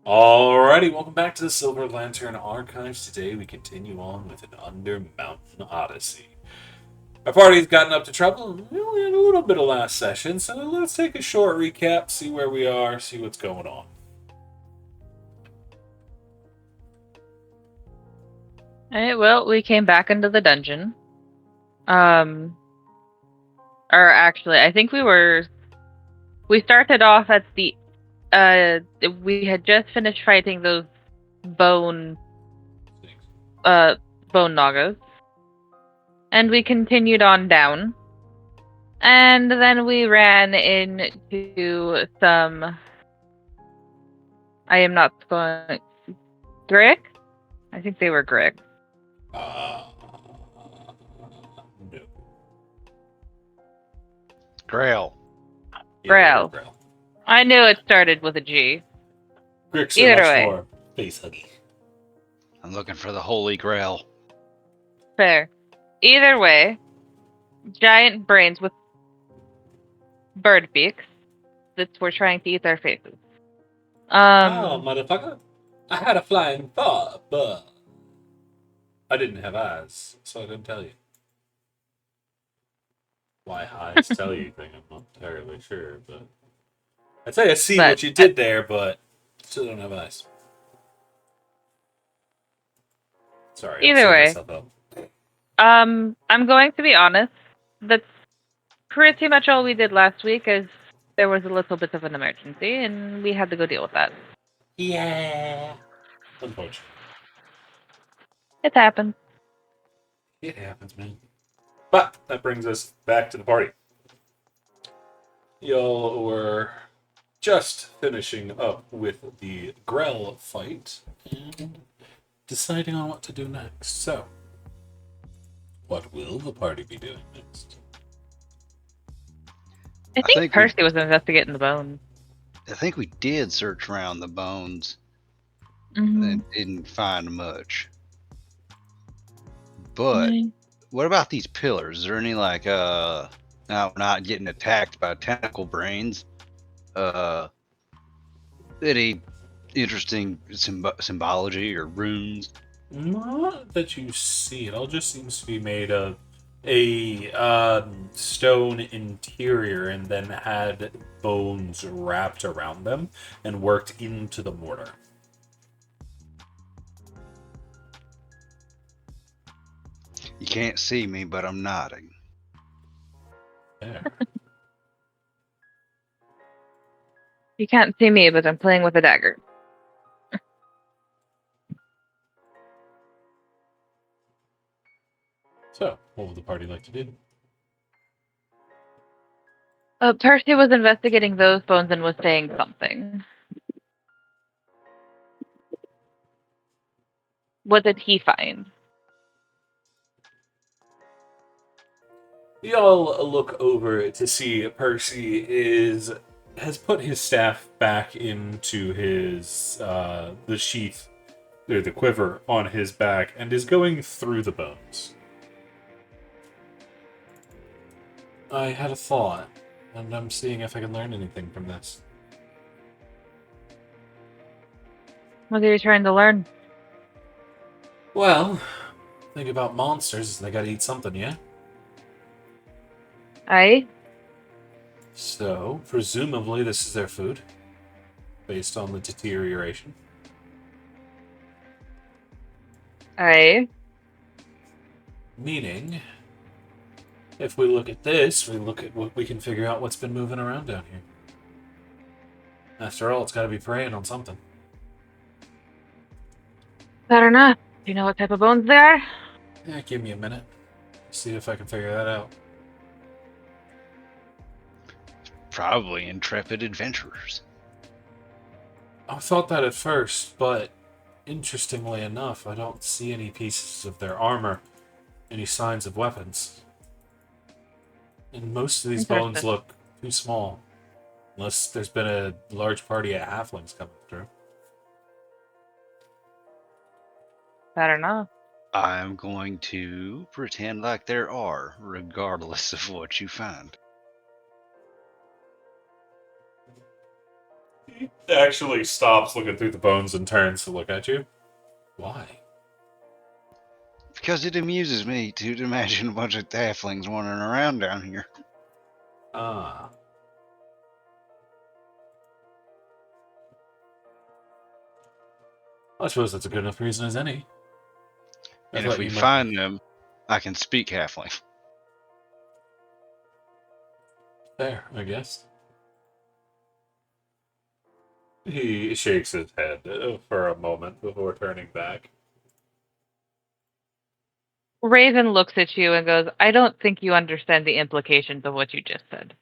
Alrighty, welcome back to the Silver Lantern Archives. Today we continue on with an Undermountain Odyssey. Our party's gotten up to trouble. We only had a little bit of last session, so let's take a short recap, see where we are, see what's going on. Alright, well, we came back into the dungeon. Or actually, I think we started off at we had just finished fighting those bone, bone nagas. And we continued on down. And then we ran into some, I am not going, Grick? I think they were Grick. No. Grail. Grail. Grail. I knew it started with a G. Gricks are Either much way. more face huggy. I'm looking for the Holy Grail. Fair. Either way, giant brains with bird beaks that were trying to eat our faces. Motherfucker. I had a flying thought, but I didn't have eyes, so I couldn't tell you. Why eyes tell you anything, I'm not entirely sure, but I'd say I see what you did there, but still don't have eyes. Sorry, Either way, myself up. I'm going to be honest. That's pretty much all we did last week, as there was a little bit of an emergency, and we had to go deal with that. Yeah. Unfortunately. It happened. It happens, man. But that brings us back to the party. Y'all were just finishing up with the Grell fight and deciding on what to do next. So, what will the party be doing next? I think Percy was investigating the bones. I think we did search around the bones and didn't find much. But what about these pillars? Is there any now we're not getting attacked by tentacle brains? Any interesting symbology or runes? Not that you see. It all just seems to be made of a stone interior and then had bones wrapped around them and worked into the mortar. You can't see me, but I'm nodding. There. You can't see me, but I'm playing with a dagger. So, what would the party like to do? Percy was investigating those bones and was saying something. What did he find? Y'all look over to see Percy has put his staff back into his the sheath or the quiver on his back and is going through the bones. I had a thought, and I'm seeing if I can learn anything from this. What are you trying to learn? Well, think about monsters, they gotta eat something, yeah? Aye? So, presumably this is their food, based on the deterioration. Aye? Meaning, if we look at this, we look at what we can figure out what's been moving around down here. After all, it's gotta be preying on something. Fair enough. Do you know what type of bones they are? Yeah, give me a minute. See if I can figure that out. Probably intrepid adventurers. I thought that at first, but interestingly enough, I don't see any pieces of their armor, any signs of weapons. And most of these bones look too small. Unless there's been a large party of halflings coming through. Fair enough. I'm going to pretend like there are, regardless of what you find. He actually stops looking through the bones and turns to look at you. Why? Because it amuses me to imagine a bunch of halflings wandering around down here. Ah. I suppose that's a good enough reason as any. I And if thought we you might. find them, I can speak halfling. There, I guess. He shakes his head for a moment before turning back. Raven looks at you and goes, I don't think you understand the implications of what you just said.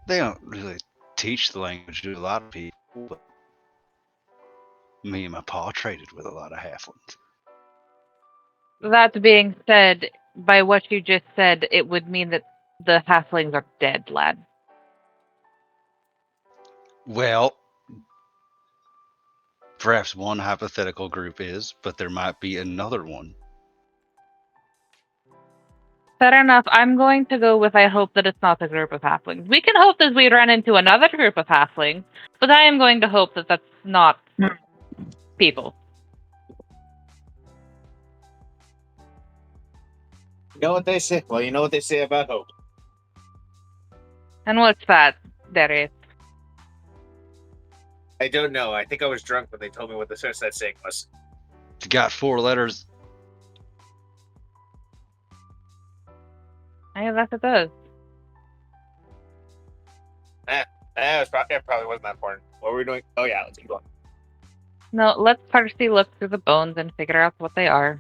They don't really teach the language to a lot of people, but me and my pa traded with a lot of halflings. That being said, by what you just said, it would mean that the halflings are dead, lad. Well, perhaps one hypothetical group is, but there might be another one. Fair enough. I'm going to go with I hope that it's not the group of halflings. We can hope that we run into another group of halflings, but I am going to hope that that's not people. You know what they say? Well, you know what they say about hope. And what's that, Darius? I don't know. I think I was drunk when they told me what the source of that saying was. It's got 4 letters. I guess it does. It probably wasn't that important. What were we doing? Oh, yeah, let's keep going. No, let's partially look through the bones and figure out what they are.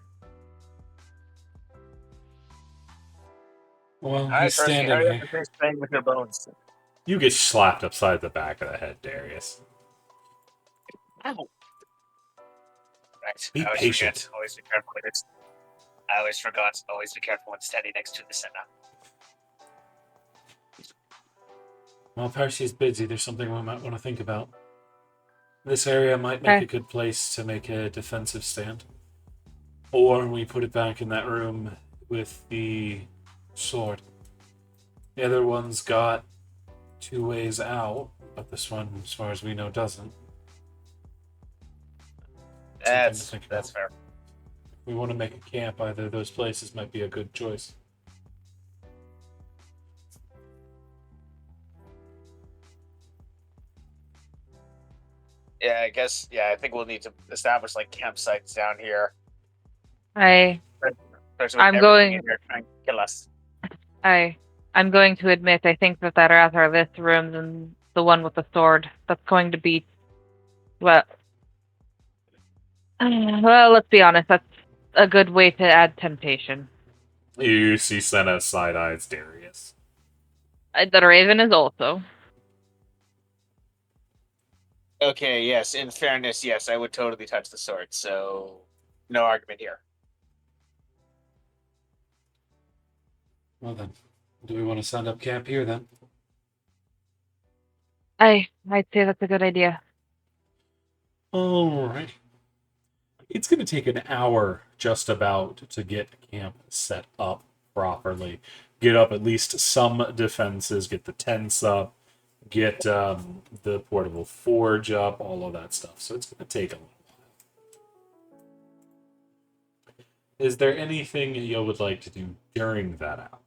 Well, All right, he's Percy, standing hurry up here. and finish playing with your bones. You get slapped upside the back of the head, Darius. Ow. Right. Be I always patient. forget. Always be careful. I always forgot. Always be careful when standing next to the center. While Perseus busy, there's something we might want to think about. This area might make Okay. a good place to make a defensive stand. Or we put it back in that room with the sword. The other one's got 2 ways out, but this one, as far as we know, doesn't. Something to think That's about. fair. If we want to make a camp, either of those places might be a good choice. Yeah, I guess. Yeah, I think we'll need to establish like campsites down here. I'm Especially with everything going- in here trying to kill us. I'm going to admit I think that I'd rather this room than the one with the sword. That's going to be, well, let's be honest, that's a good way to add temptation. You see Senna side-eyes Darius. The Raven is also. Okay, yes. In fairness, yes, I would totally touch the sword. So, no argument here. Well then, do we want to set up camp here then? I'd say that's a good idea. Alright. It's going to take an hour just about to get camp set up properly. Get up at least some defenses, get the tents up, get the portable forge up, all of that stuff. So it's going to take a little while. Is there anything you would like to do during that hour?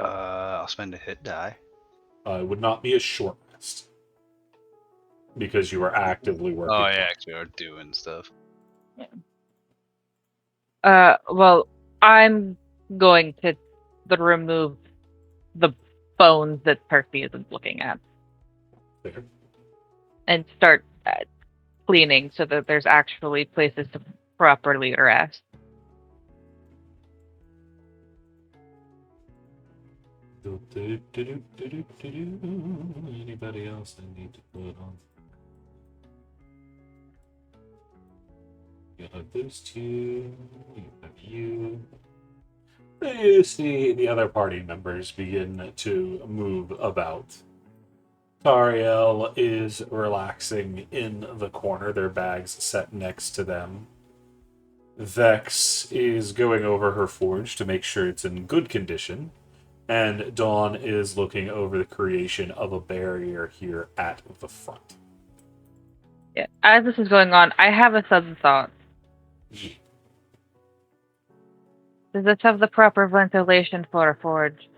I'll spend a hit die. It would not be a short rest. Because you are actively working. Oh, yeah, actually, are doing stuff. Well, I'm going to remove the bones that Percy isn't looking at There. and start cleaning so that there's actually places to properly rest. Anybody else I need to put on? You'll have those two. You have you. You see the other party members begin to move about. Tariel is relaxing in the corner, their bags set next to them. Vex is going over her forge to make sure it's in good condition, and Dawn is looking over the creation of a barrier here at the front. Yeah. As this is going on, I have a sudden thought. Does this have the proper ventilation for a forge?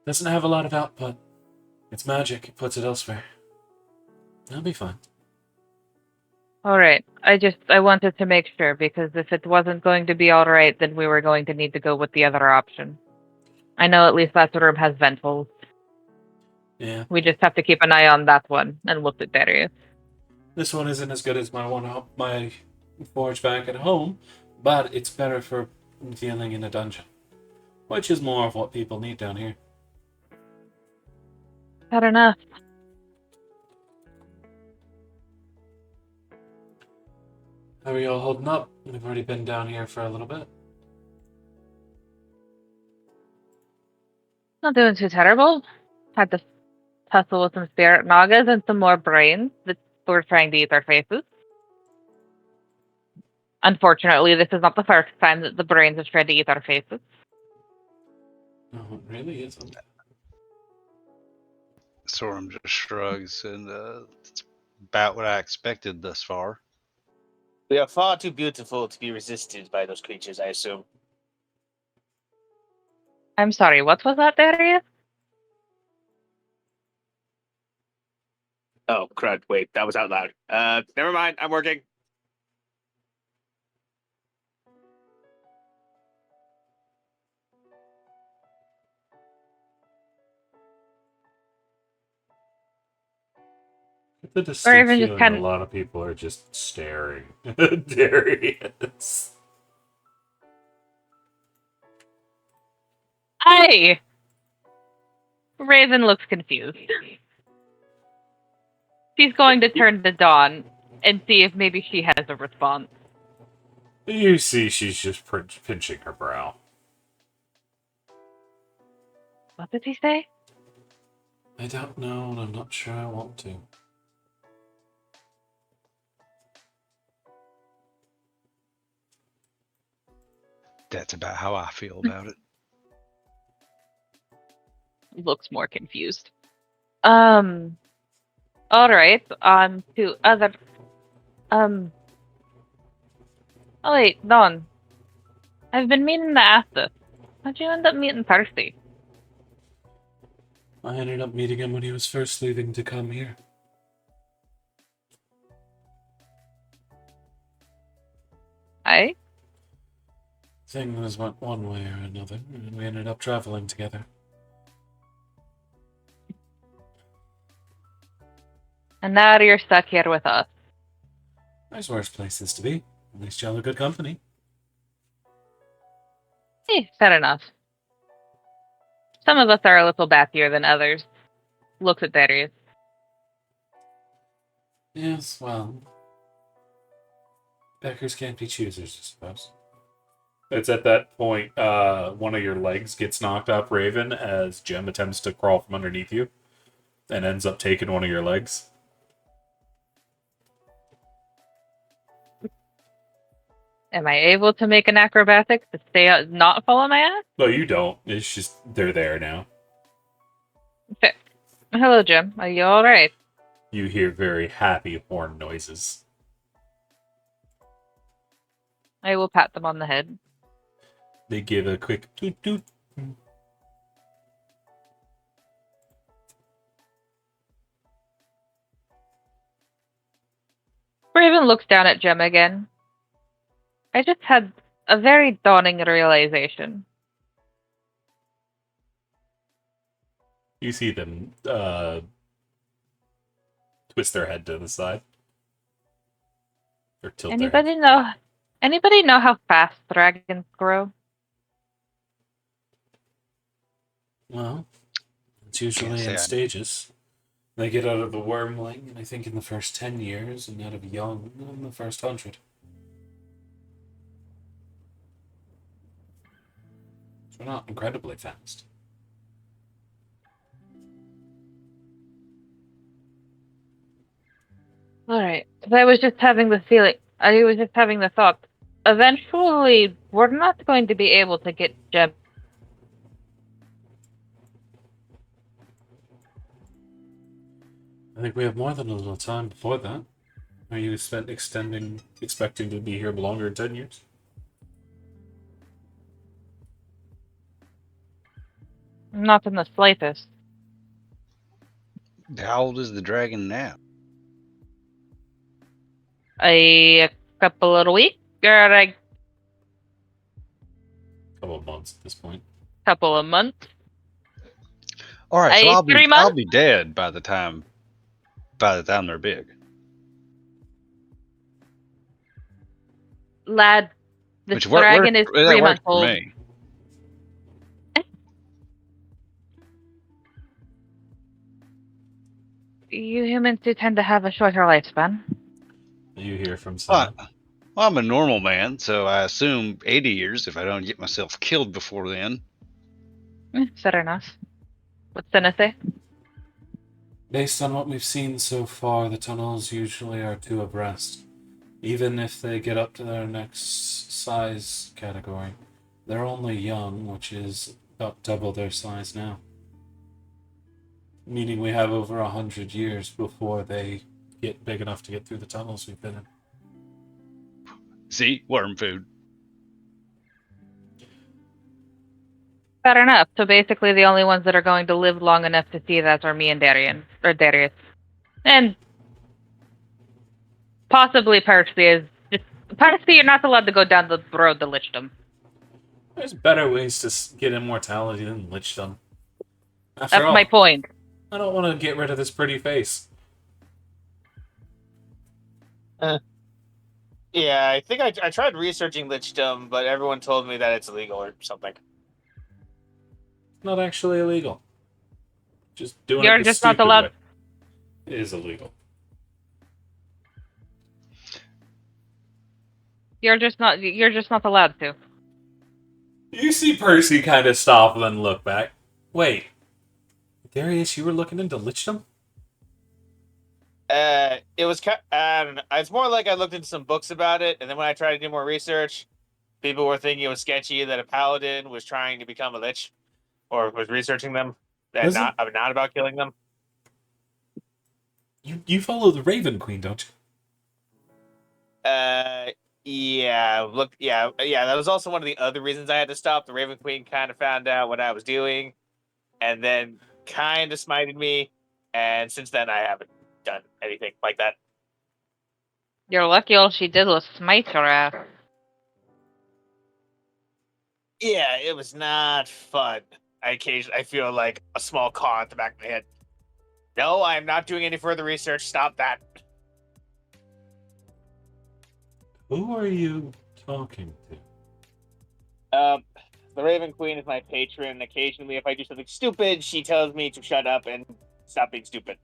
Doesn't have a lot of output. It's magic. It puts it elsewhere. That'll be fine. Alright. I wanted to make sure, because if it wasn't going to be alright, then we were going to need to go with the other option. I know at least that room has vent holes. Yeah. We just have to keep an eye on that one and look at Darius. This one isn't as good as my forge back at home, but it's better for dealing in a dungeon, which is more of what people need down here. Fair enough. How are you all holding up? We've already been down here for a little bit. Not doing too terrible. Had to tussle with some spirit nagas and some more brains that were trying to eat our faces. Unfortunately, this is not the first time that the brains have tried to eat our faces. No, it really isn't. Sorum just shrugs, and it's about what I expected thus far. We are far too beautiful to be resisted by those creatures, I assume. I'm sorry, what was that, Darius? Oh, crud. Wait, that was out loud. Never mind. I'm working. The Or distinct even just feeling kind a of... lot of people are just staring at Darius. Hey! Raven looks confused. She's going to turn to Dawn and see if maybe she has a response. You see, she's just pinching her brow. What did he say? I don't know, and I'm not sure I want to. That's about how I feel about it. Looks more confused. Alright, on to other... Oh wait, Dawn. I've been meaning to ask this. How'd you end up meeting Percy? I ended up meeting him when he was first leaving to come here. Aye? Things went one way or another, and we ended up traveling together. And now you're stuck here with us. There's worse places to be. At least y'all are good company. Fair enough. Some of us are a little battier than others. Looks at Darius. Yes, well... Beggars can't be choosers, I suppose. It's at that point, one of your legs gets knocked up, Raven, as Jem attempts to crawl from underneath you, and ends up taking one of your legs. Am I able to make an acrobatic to stay out, not fall on my ass? No, you don't. It's just, they're there now. Okay. Hello, Jim. Are you alright? You hear very happy horn noises. I will pat them on the head. They give a quick toot toot. Raven looks down at Jem again. I just had a very dawning realization. You see them twist their head to the side. Or tilt their head. Anybody know how fast dragons grow? Well, it's usually say in I- stages. They get out of the wormling, and I think in the first 10 years, and out of young in the first 100. So we're not incredibly fast. Alright. I was just having the thought. eventually, we're not going to be able to get gems. I think we have more than a little time before that. Are you expecting to be here longer than 10 years? Not in the slightest. How old is the dragon now? A couple of weeks, or a Couple of months at this point. couple of months. All right, so 3 I'll months. be dead by the time they're big. Lad, this Which dragon is 3 that months works for old. me. You humans do tend to have a shorter lifespan. You hear from Well, someone. I'm a normal man, so I assume 80 years if I don't get myself killed before then. Fair enough. What's Senna say? Based on what we've seen so far, the tunnels usually are 2 abreast. Even if they get up to their next size category, they're only young, which is about double their size now. Meaning we have over 100 years before they get big enough to get through the tunnels we've been in. See? Worm food. Fair enough. So basically, the only ones that are going to live long enough to see that are me and Darius, and possibly Percy. Percy, you're not allowed to go down the road to Lichdom. There's better ways to get immortality than lichdom. After That's all, my point. I don't want to get rid of this pretty face. Yeah, I think I tried researching lichdom, but everyone told me that it's illegal or something. Not actually illegal. Just doing You're it the just not stupid allowed. way is illegal. You're just not. You're just not allowed to. You see Percy kind of stop and then look back. Wait, Darius, you were looking into lichdom? It was I don't know. It's more like I looked into some books about it, and then when I tried to do more research, people were thinking it was sketchy that a paladin was trying to become a lich, or was researching them, and not about killing them. You follow the Raven Queen, don't you? Yeah. Look, yeah. That was also one of the other reasons I had to stop. The Raven Queen kind of found out what I was doing, and then kind of smited me, and since then I haven't done anything like that. You're lucky all she did was smite your ass. Yeah, it was not fun. I feel like a small claw at the back of my head. No, I am not doing any further research. Stop that. Who are you talking to? The Raven Queen is my patron. Occasionally, if I do something stupid, she tells me to shut up and stop being stupid.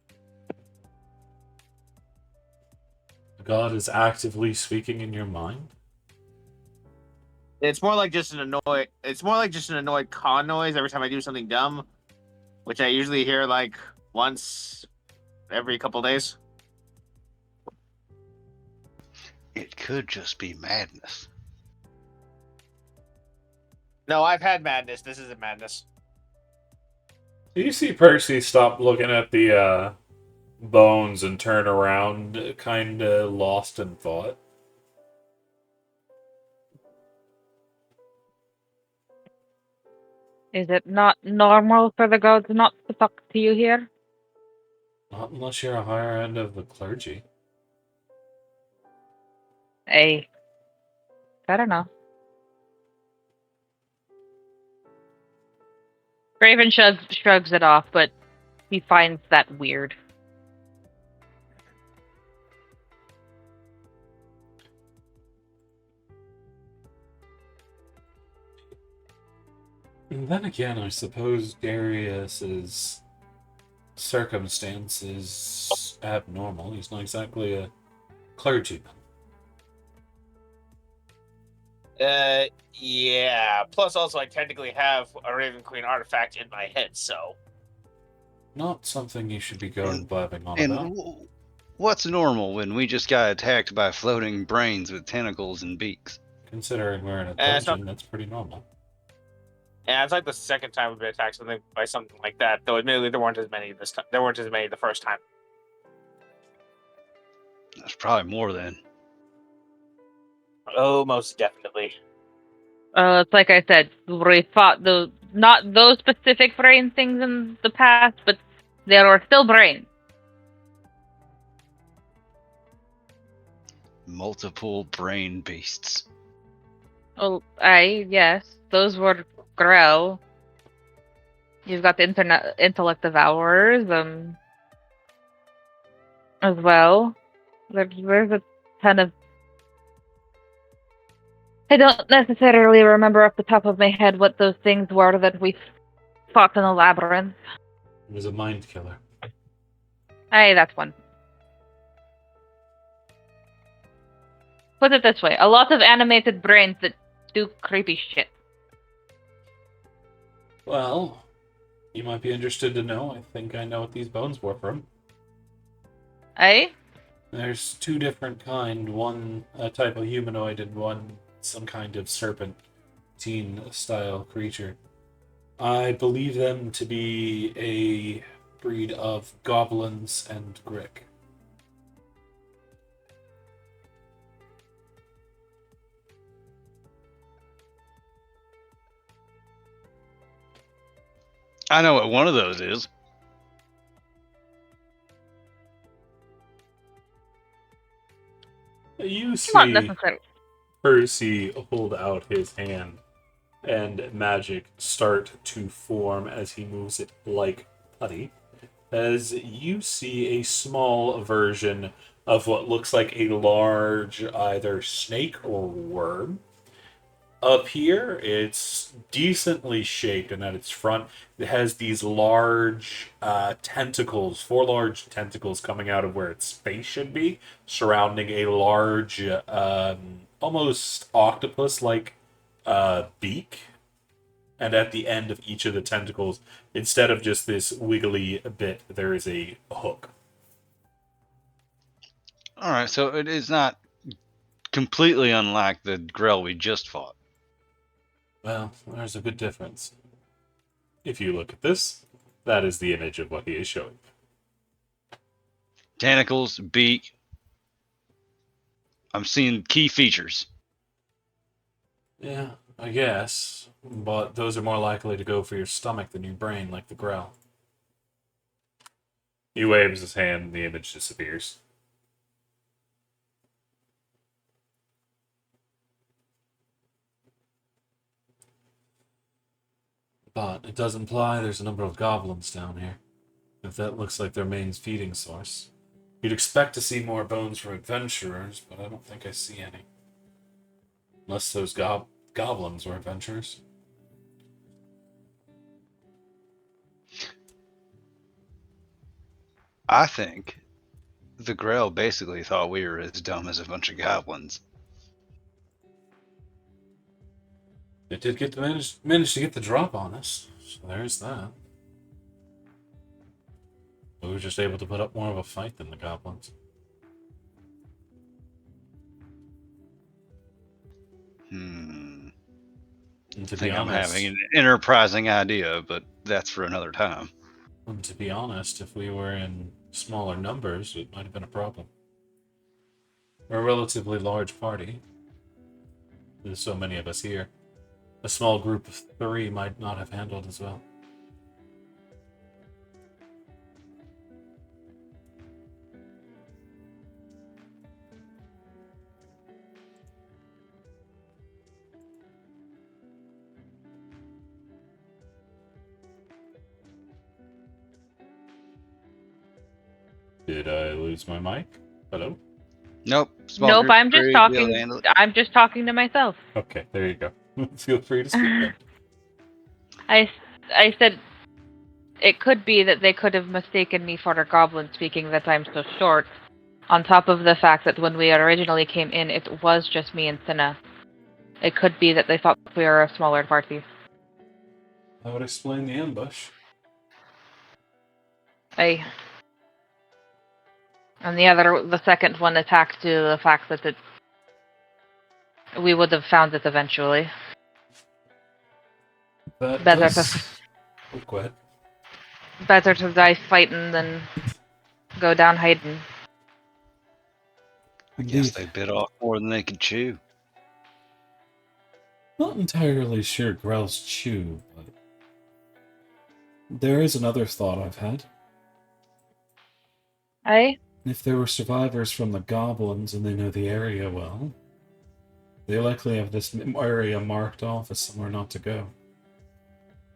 God is actively speaking in your mind? It's more like just an annoyed con noise every time I do something dumb, which I usually hear like once every couple days. It could just be madness. No, I've had madness. This isn't madness. You see Percy stop looking at the bones and turn around, kinda lost in thought. Is it not normal for the gods not to talk to you here? Not unless you're a higher end of the clergy. Hey. Fair enough. Raven shrugs it off, but he finds that weird. And then again, I suppose Darius's circumstance is abnormal. He's not exactly a clergyman. Yeah. Plus, also, I technically have a Raven Queen artifact in my head, so. Not something you should be going blabbing on And about. what's normal when we just got attacked by floating brains with tentacles and beaks? Considering we're in a it's not- dungeon, that's pretty normal. Yeah, it's like the second time we've been attacked by something like that. Though admittedly, there weren't as many this time. There weren't as many the first time. That's probably more than. Oh, most definitely. It's like I said, we fought those, not those specific brain things in the past, but there were still brains. Multiple brain beasts. Oh, yes, those were Grell. You've got the intellect devourers, as well. There's a ton of. I don't necessarily remember off the top of my head what those things were that we fought in the labyrinth. It was a mind killer. Aye, that's one. Put it this way, a lot of animated brains that do creepy shit. Well, you might be interested to know. I think I know what these bones were from. Aye? There's two different kind. One a type of humanoid and one some kind of serpentine-style creature. I believe them to be a breed of goblins and grick. I know what one of those is. You Not see necessarily. Percy hold out his hand, and magic start to form as he moves it like putty. As you see a small version of what looks like a large either snake or worm. Up here, it's decently shaped, and at its front, it has these large tentacles, four large tentacles coming out of where its face should be, surrounding a large, almost octopus-like beak. And at the end of each of the tentacles, instead of just this wiggly bit, there is a hook. All right, so it is not completely unlike the Grell we just fought. Well, there's a good difference. If you look at this, that is the image of what he is showing. Tentacles, beak. I'm seeing key features. Yeah, I guess. But those are more likely to go for your stomach than your brain, like the growl. He waves his hand and the image disappears. But it does imply there's a number of goblins down here. If that looks like their main feeding source. You'd expect to see more bones from adventurers, but I don't think I see any. Unless those goblins were adventurers. I think the Grell basically thought we were as dumb as a bunch of goblins. It did manage to get the drop on us, so there's that. We were just able to put up more of a fight than the goblins. And to I be think I'm honest, having an enterprising idea, but that's for another time. if we were in smaller numbers, it might have been a problem. We're a relatively large party. There's so many of us here. A small group of 3 might not have handled as well. Did I lose my mic? Hello? Nope. Nope, group, I'm just great, talking. we'll handle it. I'm just talking to myself. Okay, there you go. Feel free to speak then. I said it could be that they could have mistaken me for a goblin speaking that I'm so short. On top of the fact that when we originally came in, it was just me and Cinna. It could be that they thought we were a smaller party. That would explain the ambush. And the second one attacked to the fact that we would have found it eventually. That Better does... Oh, go ahead. Better to die fighting than go down hiding. I guess Indeed. they bit off more than they could chew. Not entirely sure Grell's chew, but there is another thought I've had. Aye? If there were survivors from the goblins and they know the area well, they likely have this area marked off as somewhere not to go.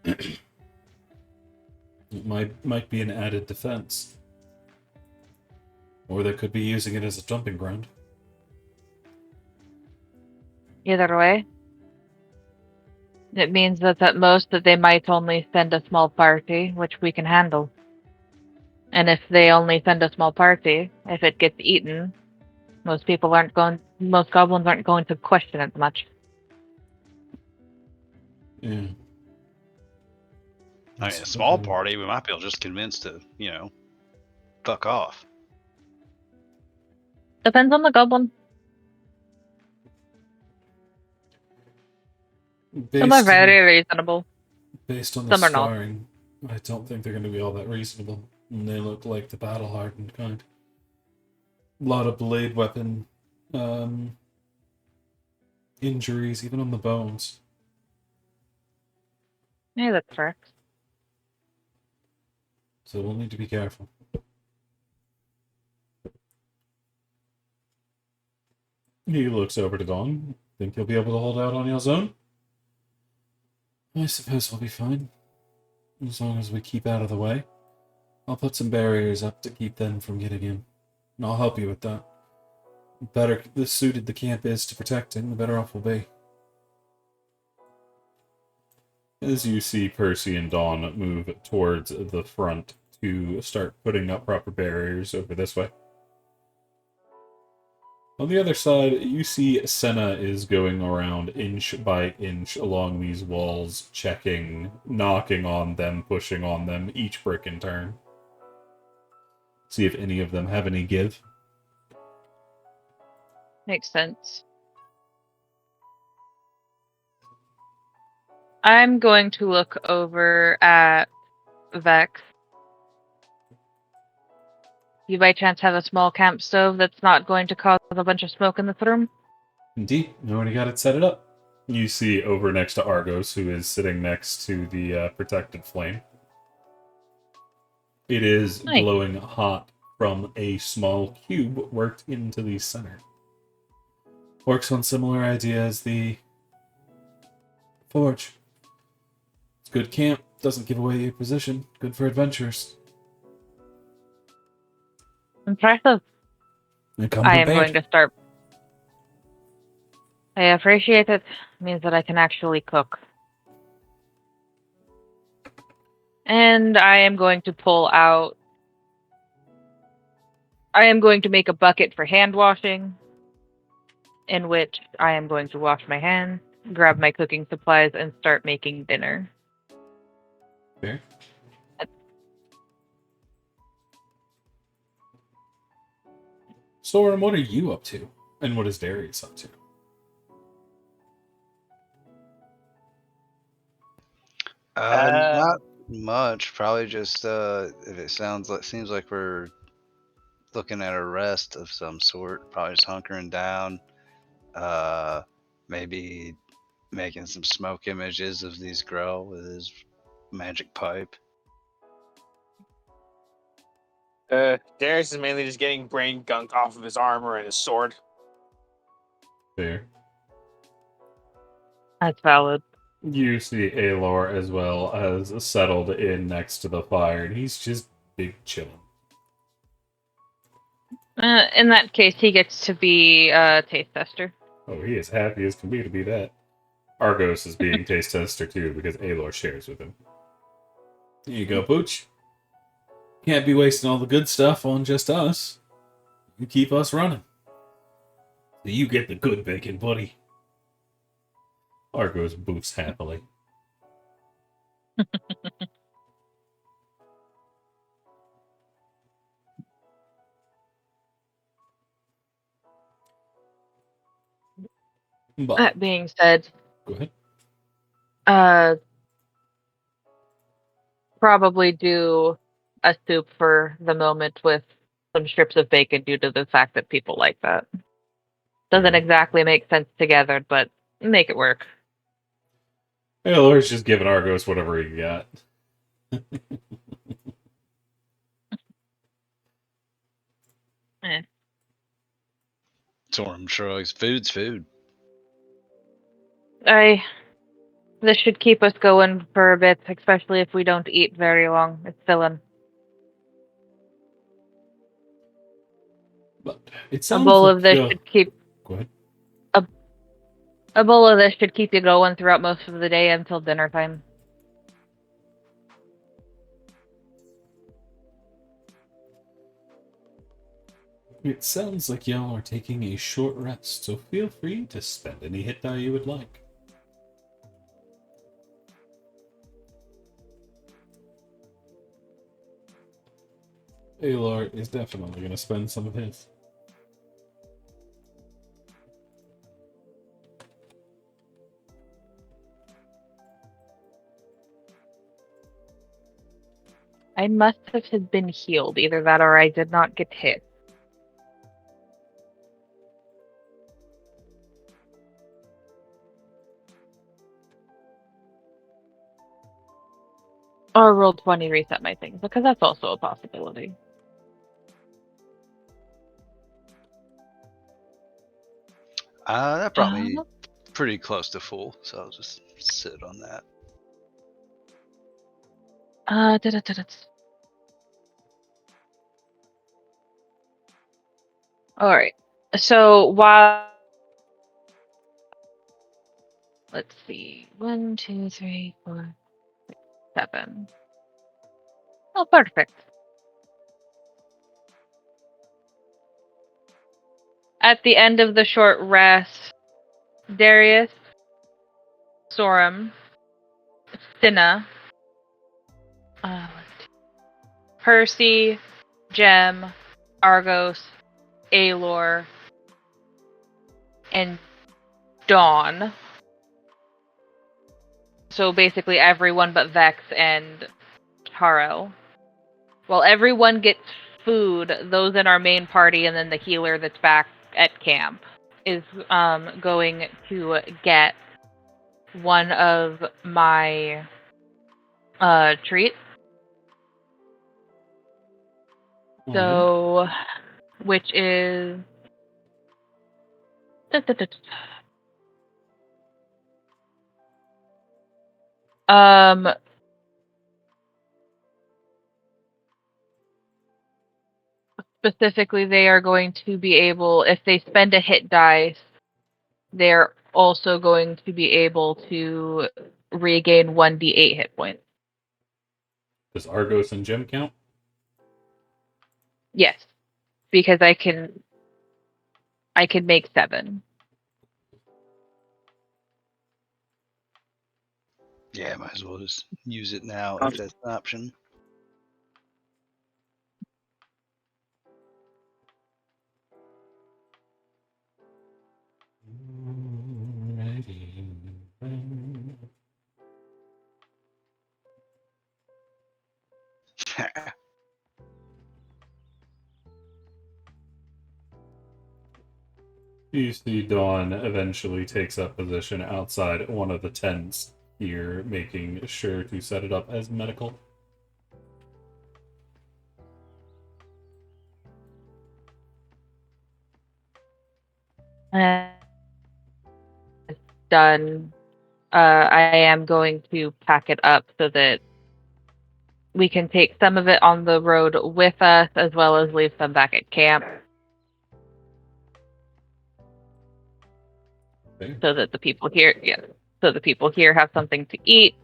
It might be an added defense. Or they could be using it as a jumping ground. Either way. It means that at most that they might only send a small party, which we can handle. And if they only send a small party, if it gets eaten, most goblins aren't going to question it much. Yeah. I mean, a small party, we might be able to just convince to, fuck off. Depends on the goblin. Some are very reasonable. Based on the Some are not. scarring, I don't think they're going to be all that reasonable. And they look like the battle-hardened kind. A lot of blade weapon injuries, even on the bones. Yeah, that's correct. So we'll need to be careful. He looks over to Dawn. Think you'll be able to hold out on your own? I suppose we'll be fine. As long as we keep out of the way. I'll put some barriers up to keep them from getting in. And I'll help you with that. The better suited the camp is to protecting, the better off we'll be. As you see Percy and Dawn move towards the front to start putting up proper barriers over this way. On the other side, you see Senna is going around inch by inch along these walls, checking, knocking on them, pushing on them, each brick in turn. See if any of them have any give. Makes sense. I'm going to look over at Vex. You by chance have a small camp stove that's not going to cause a bunch of smoke in this room? Indeed, you already got it set it up. You see over next to Argos, who is sitting next to the protected flame. It is Nice. glowing hot from a small cube worked into the center. Works on similar idea as the forge. It's good camp, doesn't give away your position, good for adventurers. Impressive. And come I am prepared. going to start. I appreciate it. It means that I can actually cook. And I am going to pull out. I am going to make a bucket for hand washing, in which I am going to wash my hands, grab my cooking supplies, and start making dinner. Fair. Soren, what are you up to? And what is Darius up to? Not much. Probably just if it seems like we're looking at a rest of some sort. Probably just hunkering down. Maybe making some smoke images of these Grell with his magic pipe. Darius is mainly just getting brain gunk off of his armor and his sword. Fair. That's valid. You see Aelor as well as settled in next to the fire, and he's just big chilling. In that case, he gets to be a taste tester. Oh, he is happy as can be to be that. Argos is being taste tester too because Aelor shares with him. Here you go, Pooch. Can't be wasting all the good stuff on just us. You keep us running. So you get the good bacon, buddy. Argos boots happily. But That being said, go ahead. Probably do a soup for the moment with some strips of bacon due to the fact that people like that. Doesn't Fair. exactly make sense together, but make it work. Hey, Lord's just giving Argos whatever he got. Eh. Torm shrugs. Food's food. This should keep us going for a bit, especially if we don't eat very long. It's filling. But it A sounds bowl like of this should keep Go ahead. a bowl of this should keep you going throughout most of the day until dinner time. It sounds like y'all are taking a short rest, so feel free to spend any hit die you would like. Alar is definitely going to spend some of his. I must have been healed, either that or I did not get hit. Or roll 20 reset my thing, because that's also a possibility. That brought me pretty close to full, so I'll just sit on that. Alright. So while let's see. 1, 2, 3, 4, 6, 7. Oh, perfect. At the end of the short rest, Darius, Sorum, Stina, Percy, Gem, Argos, Aelor, and Dawn. So basically everyone but Vex and Taro. Well, everyone gets food, those in our main party, and then the healer that's back at camp is going to get one of my treats. So, which is specifically they are going to be able, if they spend a hit dice, they're also going to be able to regain 1d8 hit points. Does Argos and Gem count? Yes, because I can make 7. Yeah, might as well just use it now if that's an option. You see Dawn eventually takes up position outside one of the tents here, making sure to set it up as medical. Done. I am going to pack it up so that we can take some of it on the road with us, as well as leave some back at camp. Okay. So that the people here, so the people here have something to eat,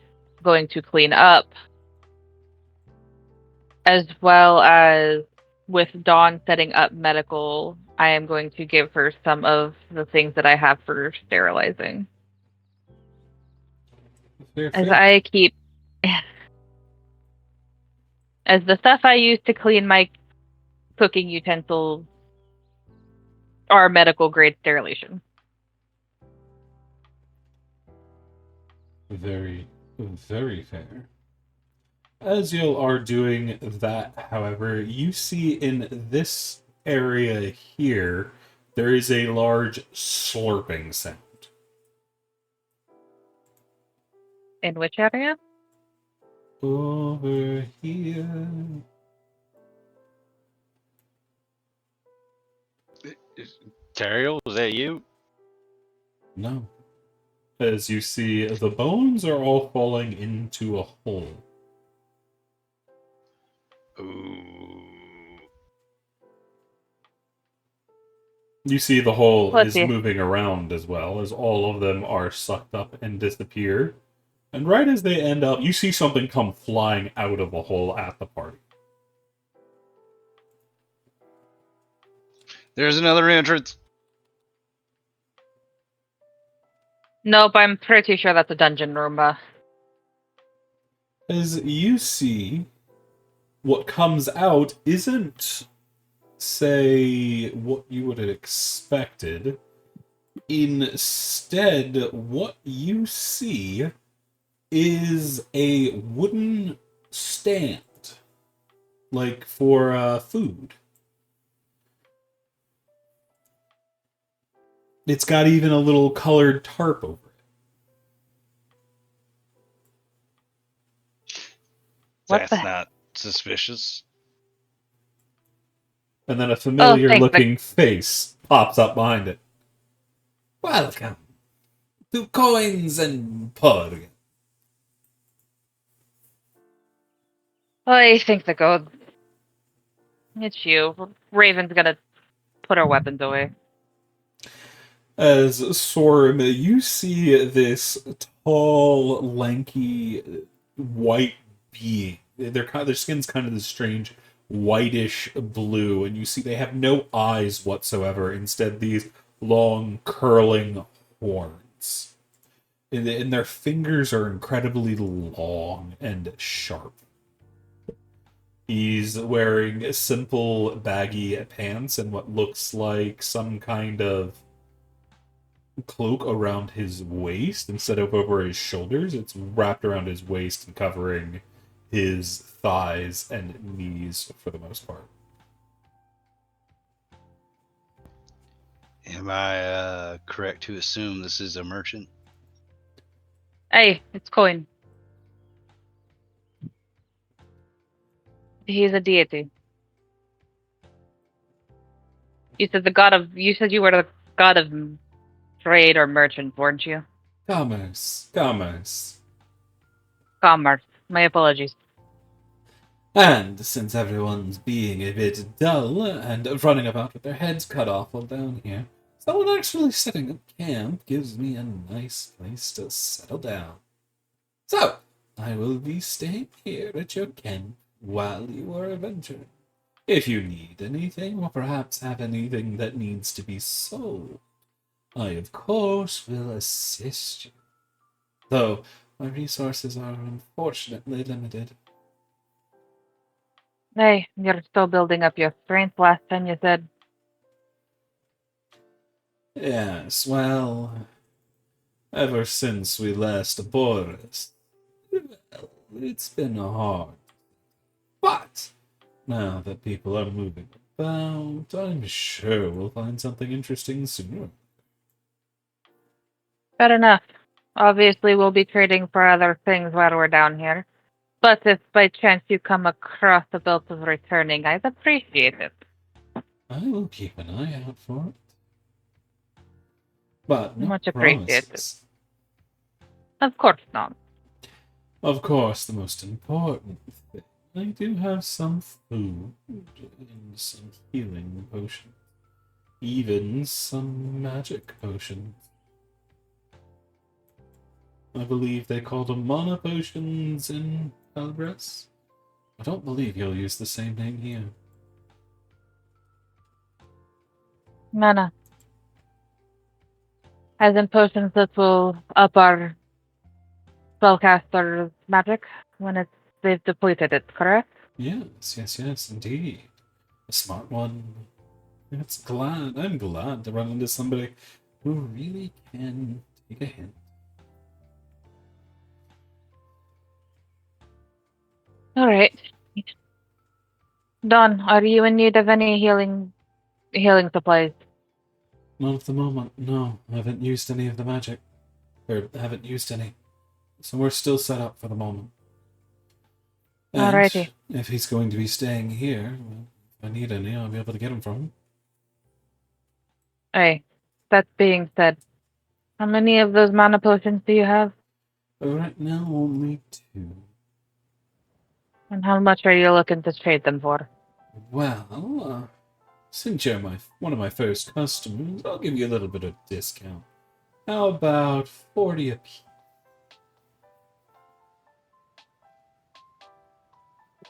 going to clean up, as well as with Dawn setting up medical, I am going to give her some of the things that I have for sterilizing. As I keep, as the stuff I use to clean my cooking utensils are medical grade sterilization. Very, very fair. As you are doing that, however, you see in this area here, there is a large slurping sound. In which area? Over here. Teriel, was that you? No. As you see, the bones are all falling into a hole. Ooh. You see the hole Let's is see. moving around as well, as all of them are sucked up and disappear. And right as they end up, you see something come flying out of a hole at the party. There's another entrance. Nope, I'm pretty sure that's a dungeon Roomba. As you see, what comes out isn't, say, what you would have expected. Instead, what you see is a wooden stand, like for food. It's got even a little colored tarp over it. What That's the- not suspicious. And then a familiar thank looking face pops up behind it. Welcome to Coins and Purg. I think the gold. It's you. Raven's gonna put her weapons away. As Sorum, you see this tall, lanky, white being. Their skin's kind of this strange whitish blue, and you see they have no eyes whatsoever. Instead, these long, curling horns. And their fingers are incredibly long and sharp. He's wearing simple, baggy pants and what looks like some kind of cloak around his waist instead of over his shoulders. It's wrapped around his waist and covering his thighs and knees for the most part. Am I correct to assume this is a merchant? Hey, it's Coin. He's a deity. You said you said you were the god of trade or merchant, weren't you? Commerce. Commerce. My apologies. And since everyone's being a bit dull and running about with their heads cut off while down here, someone actually setting up camp gives me a nice place to settle down. So, I will be staying here at your camp while you are adventuring. If you need anything, or perhaps have anything that needs to be sold, I, of course, will assist you. Though, my resources are unfortunately limited. Hey, you're still building up your strength last time you said. Yes, well, ever since we last Boris, well, it's been hard. But, now that people are moving about, I'm sure we'll find something interesting sooner. Fair enough. Obviously, we'll be trading for other things while we're down here. But if by chance you come across a belt of returning, I'd appreciate it. I will keep an eye out for it. But no Much appreciated. promises. Of course not. Of course, the most important thing, I do have some food and some healing potions. Even some magic potions. I believe they call them mana potions in Albress. I don't believe you'll use the same name here. Mana. As in potions that will up our spellcaster's magic when they've depleted it, correct? Yes, indeed. A smart one. I'm glad to run into somebody who really can take a hint. All right. Don, are you in need of any healing supplies? Not at the moment, no. I haven't used any of the magic. Or haven't used any. So we're still set up for the moment. And Alrighty. if he's going to be staying here, well, if I need any, I'll be able to get him from him. Hey, that being said, how many of those mana potions do you have? Right now, only 2. And how much are you looking to trade them for? Well, since you're one of my first customers, I'll give you a little bit of discount. How about 40 apiece?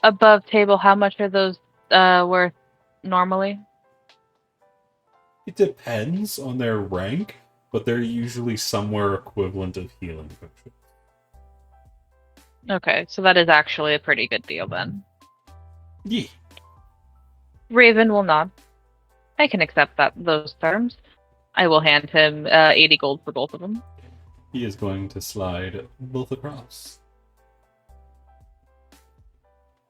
Above table, how much are those worth normally? It depends on their rank, but they're usually somewhere equivalent of healing potions. Okay, so that is actually a pretty good deal then. Yeah. Raven will nod. I can accept those terms. I will hand him 80 gold for both of them. He is going to slide both across.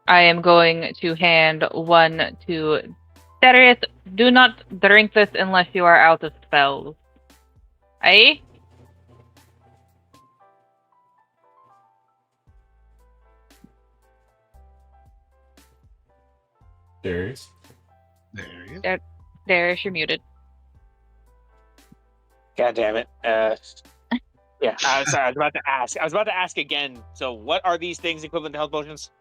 I am going to hand one to Darius. Do not drink this unless you are out of spells. Aye? Darius. There you go. Darius, you're muted. God damn it. Yeah, sorry, I was about to ask. I was about to ask again. So, what are these things equivalent to health potions?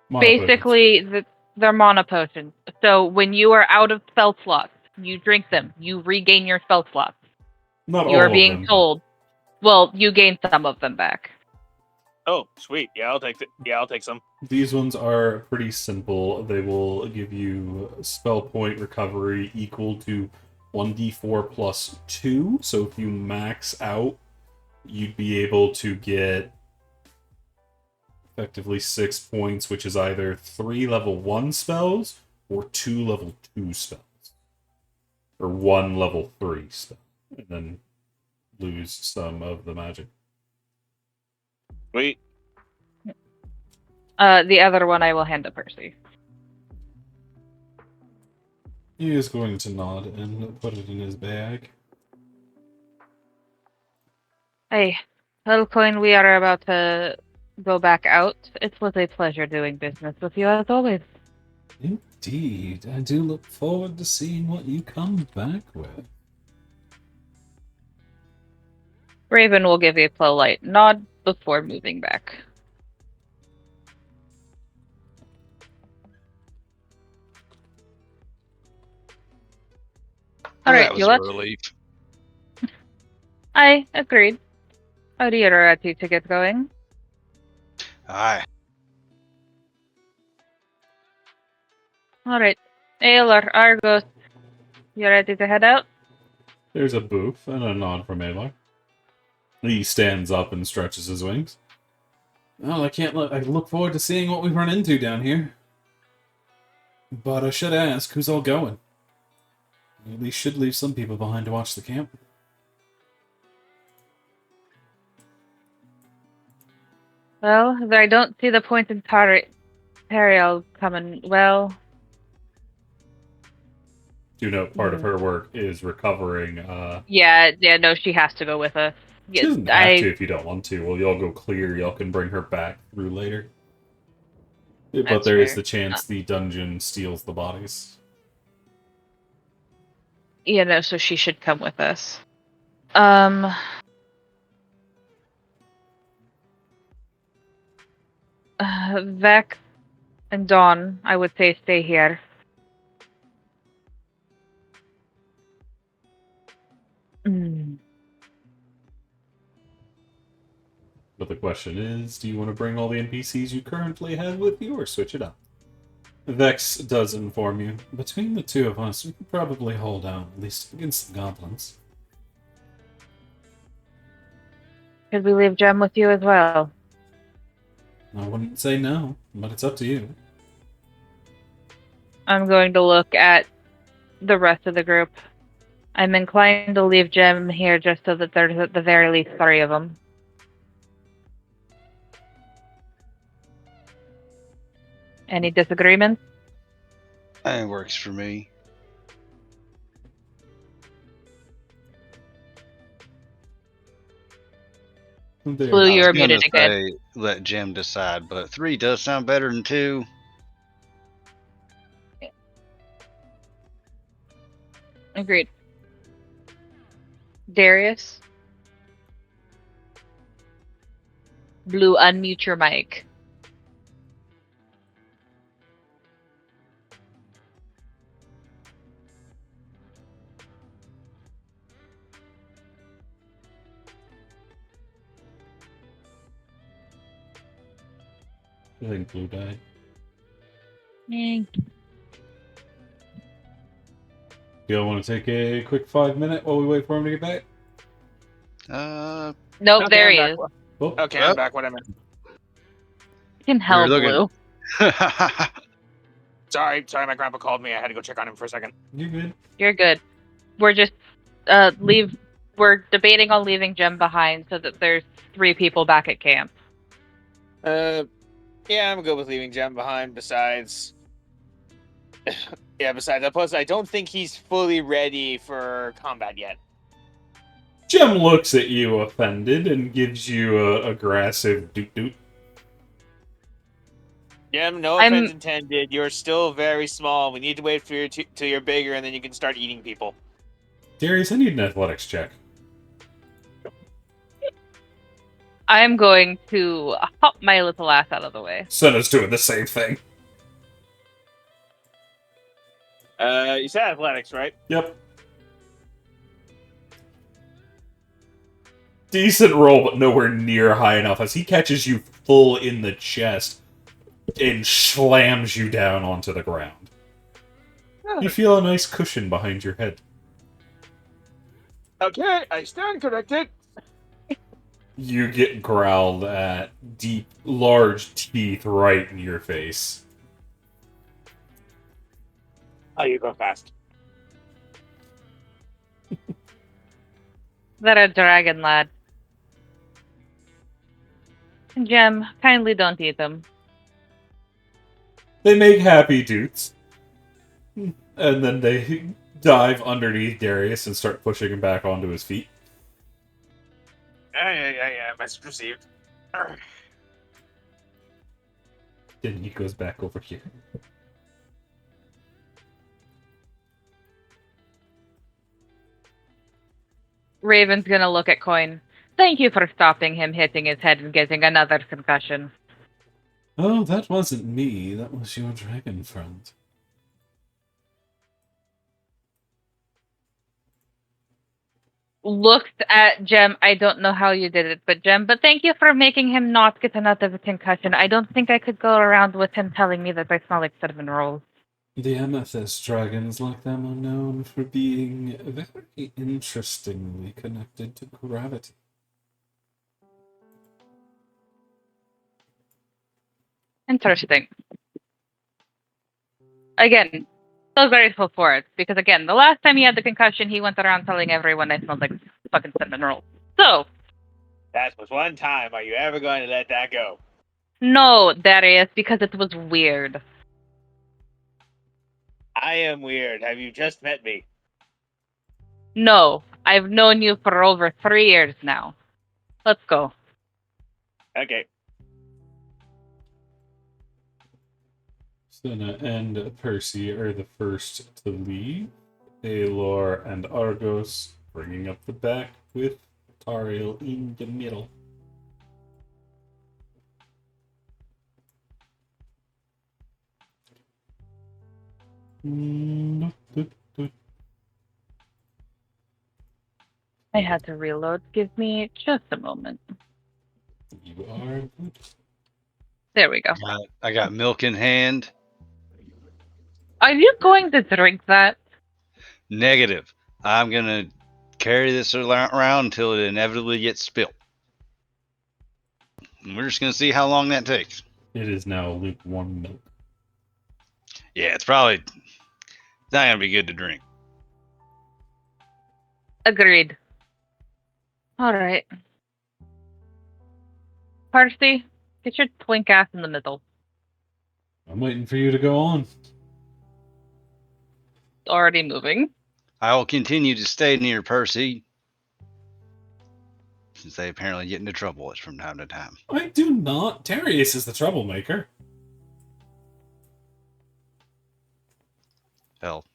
Mana potions. Basically, they're mana potions. So when you are out of spell slots, you drink them. You regain your spell slots. Not You all are of being them. told. Well, you gain some of them back. Oh, sweet. Yeah, I'll take I'll take some. These ones are pretty simple. They will give you spell point recovery equal to 1d4 plus 2. So if you max out, you'd be able to get effectively 6 points, which is either 3 level 1 spells or 2 level 2 spells. Or 1 level 3 spell. And then lose some of the magic. Sweet. The other one I will hand to Percy. He is going to nod and put it in his bag. Hey, Coin, we are about to go back out. It was a pleasure doing business with you as always. Indeed. I do look forward to seeing what you come back with. Raven will give you a polite nod before moving back. Alright, that was you a let. relief. I agreed. How do you ready to get going? Aye. Alright. Aelor, Argos, you ready to head out? There's a boof and a nod from Alar. He stands up and stretches his wings. Well, I look forward to seeing what we run into down here. But I should ask, who's all going? At least should leave some people behind to watch the camp. Well, I don't see the point in Tariel coming. Well, Do note part of her work is recovering. yeah, no, she has to go with us. She doesn't have to if you don't want to. Well, y'all go clear. Y'all can bring her back through later. But That's there is fair. the chance the dungeon steals the bodies. You know, so she should come with us. Vex and Dawn, I would say stay here. But the question is, do you want to bring all the NPCs you currently have with you, or switch it up? Vex does inform you. Between the two of us, we could probably hold out, at least against the goblins. Could we leave Jem with you as well? I wouldn't say no, but it's up to you. I'm going to look at the rest of the group. I'm inclined to leave Jem here just so that there's at the very least 3 of them. Any disagreements? That works for me. Blue, I you was are gonna muted again. say let Jim decide, but 3 does sound better than 2. Agreed. Darius? Blue, unmute your mic. I think Blue died. Y'all want to take a quick 5-minute while we wait for him to get back? Nope, Okay, there I'm he back. is. Oh, Okay, Well. I'm back. What am I? You can help, looking- Blue. Sorry, my grandpa called me. I had to go check on him for a second. you're good. You're good. We're just we're debating on leaving Jem behind so that there's 3 people back at camp. Yeah, I'm good with leaving Jem behind. Besides that, plus I don't think he's fully ready for combat yet. Jem looks at you offended and gives you a aggressive doot-doot. Jem, no offense intended. You're still very small. We need to wait for you till you're bigger, and then you can start eating people. Darius, I need an athletics check. I'm going to hop my little ass out of the way. Senna's doing the same thing. You said athletics, right? Yep. Decent roll, but nowhere near high enough as he catches you full in the chest and slams you down onto the ground. You feel a nice cushion behind your head. Okay, I stand corrected. You get growled at, deep, large teeth right in your face. Oh, you go fast. That a dragon, lad. Jem, kindly don't eat them. They make happy dudes. And then they dive underneath Darius and start pushing him back onto his feet. Yeah. Message received. Then he goes back over here. Raven's gonna look at Coin. Thank you for stopping him hitting his head and getting another concussion. Oh, that wasn't me. That was your dragon friend. Looked at Jem. I don't know how you did it, but thank you for making him not get another concussion. I don't think I could go around with him telling me that I smell like cinnamon rolls. The amethyst dragons like them are known for being very interestingly connected to gravity. Interesting. Again, so grateful for it, because again, the last time he had the concussion, he went around telling everyone I smelled like fucking cinnamon rolls. So, That was one time. Are you ever going to let that go? no, Darius, because it was weird. I am weird. Have you just met me? No, I've known you for over 3 years now. Let's go. Okay. Senna and Percy are the first to leave. Aelor and Argos bringing up the back with Tariel in the middle. I had to reload. Give me just a moment. You are good. There we go. I got milk in hand. Are you going to drink that? Negative. I'm going to carry this around until it inevitably gets spilled. And we're just going to see how long that takes. It is now lukewarm milk. Yeah, it's not going to be good to drink. Agreed. All right. Percy, get your twink ass in the middle. I'm waiting for you to go on. It's already moving. I will continue to stay near Percy, since they apparently get into trouble from time to time. I do not. Darius is the troublemaker. Hell,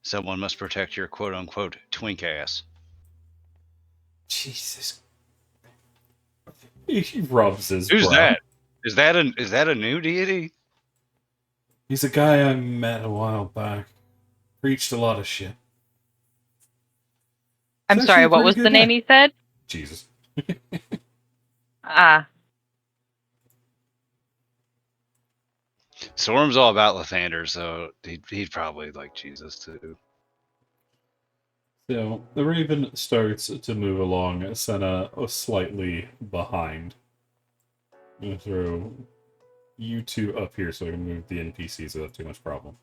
someone must protect your quote-unquote twink ass. Jesus. He rubs his Who's brow. that? Is that a new deity? He's a guy I met a while back. Preached a lot of shit. I'm He's sorry, actually a what pretty was good the name guy. he said? Jesus. Ah. Storm's all about Lathander, so he'd probably like Jesus too. So, the Raven starts to move along, Senna slightly behind. I'm going to throw you two up here so I can move the NPCs without too much problem.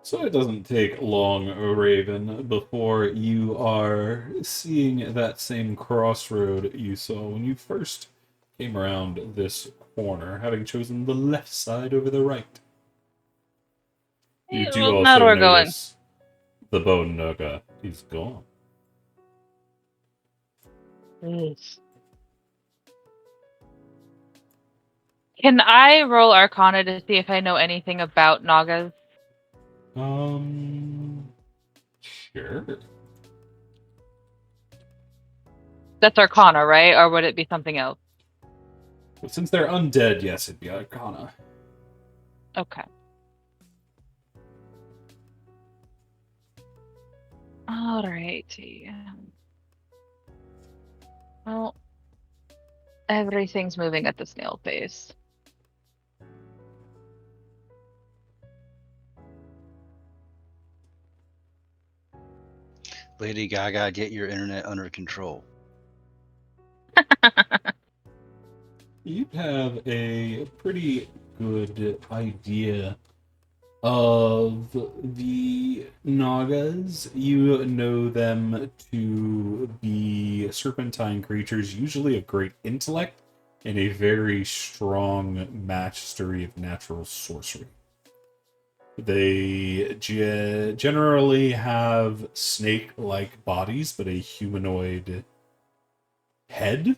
So it doesn't take long, Raven, before you are seeing that same crossroad you saw when you first came around this corner, having chosen the left side over the right. You do Well, now also we're going. notice the bone Naga is gone. Can I roll Arcana to see if I know anything about Nagas? Sure. That's Arcana, right? Or would it be something else? But since they're undead, yes, it'd be Arcana. Okay. Alrighty. Well, everything's moving at the snail pace. Lady Gaga, get your internet under control. You have a pretty good idea of the Nagas. You know them to be serpentine creatures, usually of great intellect and a very strong mastery of natural sorcery. They generally have snake-like bodies, but a humanoid head,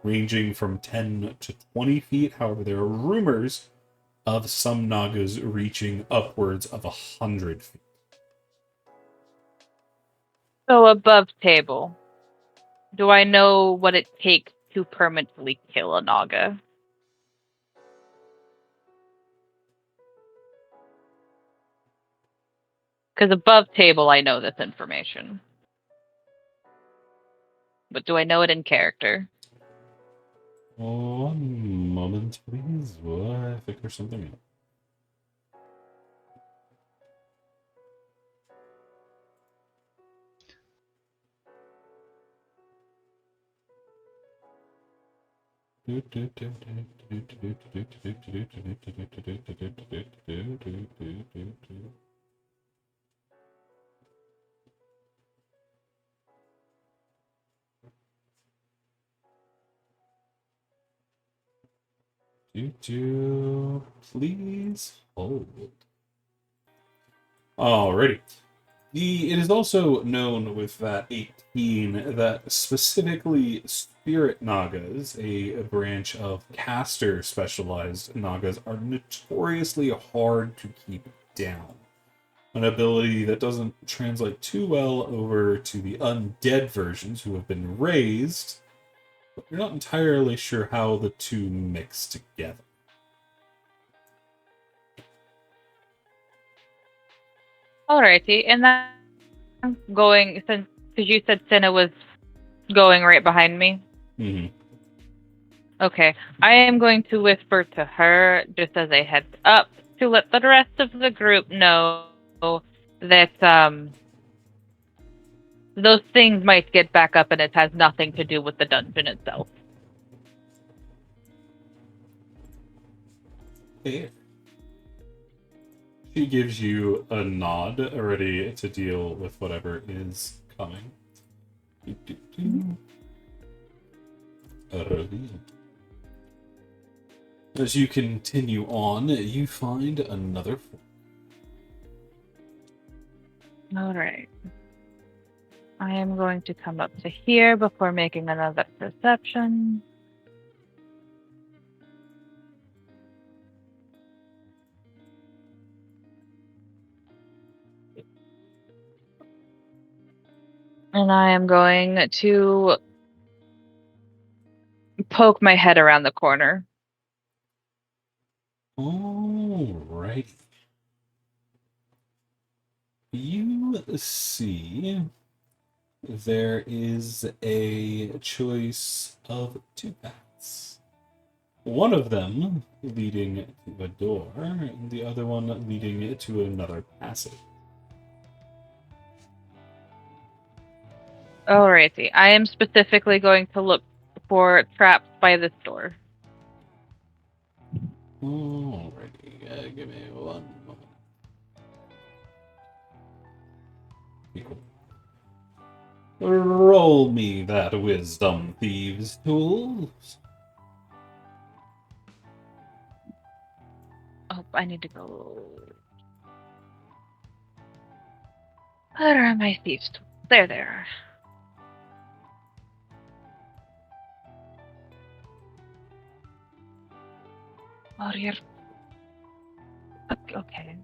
ranging from 10 to 20 feet. However, there are rumors of some Nagas reaching upwards of 100 feet. So above table, do I know what it takes to permanently kill a Naga? Because above table, I know this information. But do I know it in character? One moment, please. Well, I think there's something else. Please hold. Alrighty. It is also known with that 18 that specifically spirit Nagas, a branch of caster specialized Nagas, are notoriously hard to keep down. An ability that doesn't translate too well over to the undead versions who have been raised, but you're not entirely sure how the two mix together. Alrighty, and then going, since, because you said Senna was going right behind me. Mm-hmm. Okay, I am going to whisper to her, just as a heads up, to let the rest of the group know that those things might get back up and it has nothing to do with the dungeon itself. Fair. She gives you a nod, ready to deal with whatever is coming. As you continue on, you find another. Alright. I am going to come up to here before making another perception. And I am going to poke my head around the corner. Alright. You see there is a choice of two paths. One of them leading to a door, and the other one leading to another passage. Alrighty. I am specifically going to look for traps by this door. Alrighty, give me one moment. Cool. Roll me that wisdom thieves tools. Oh, I need to go. Where are my thieves? There they are. Warrior. Okay.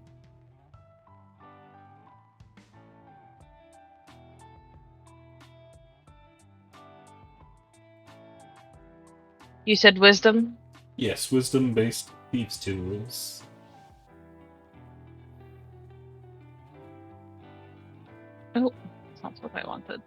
You said wisdom? Yes, wisdom-based thieves tools. Oh, that's not what I wanted.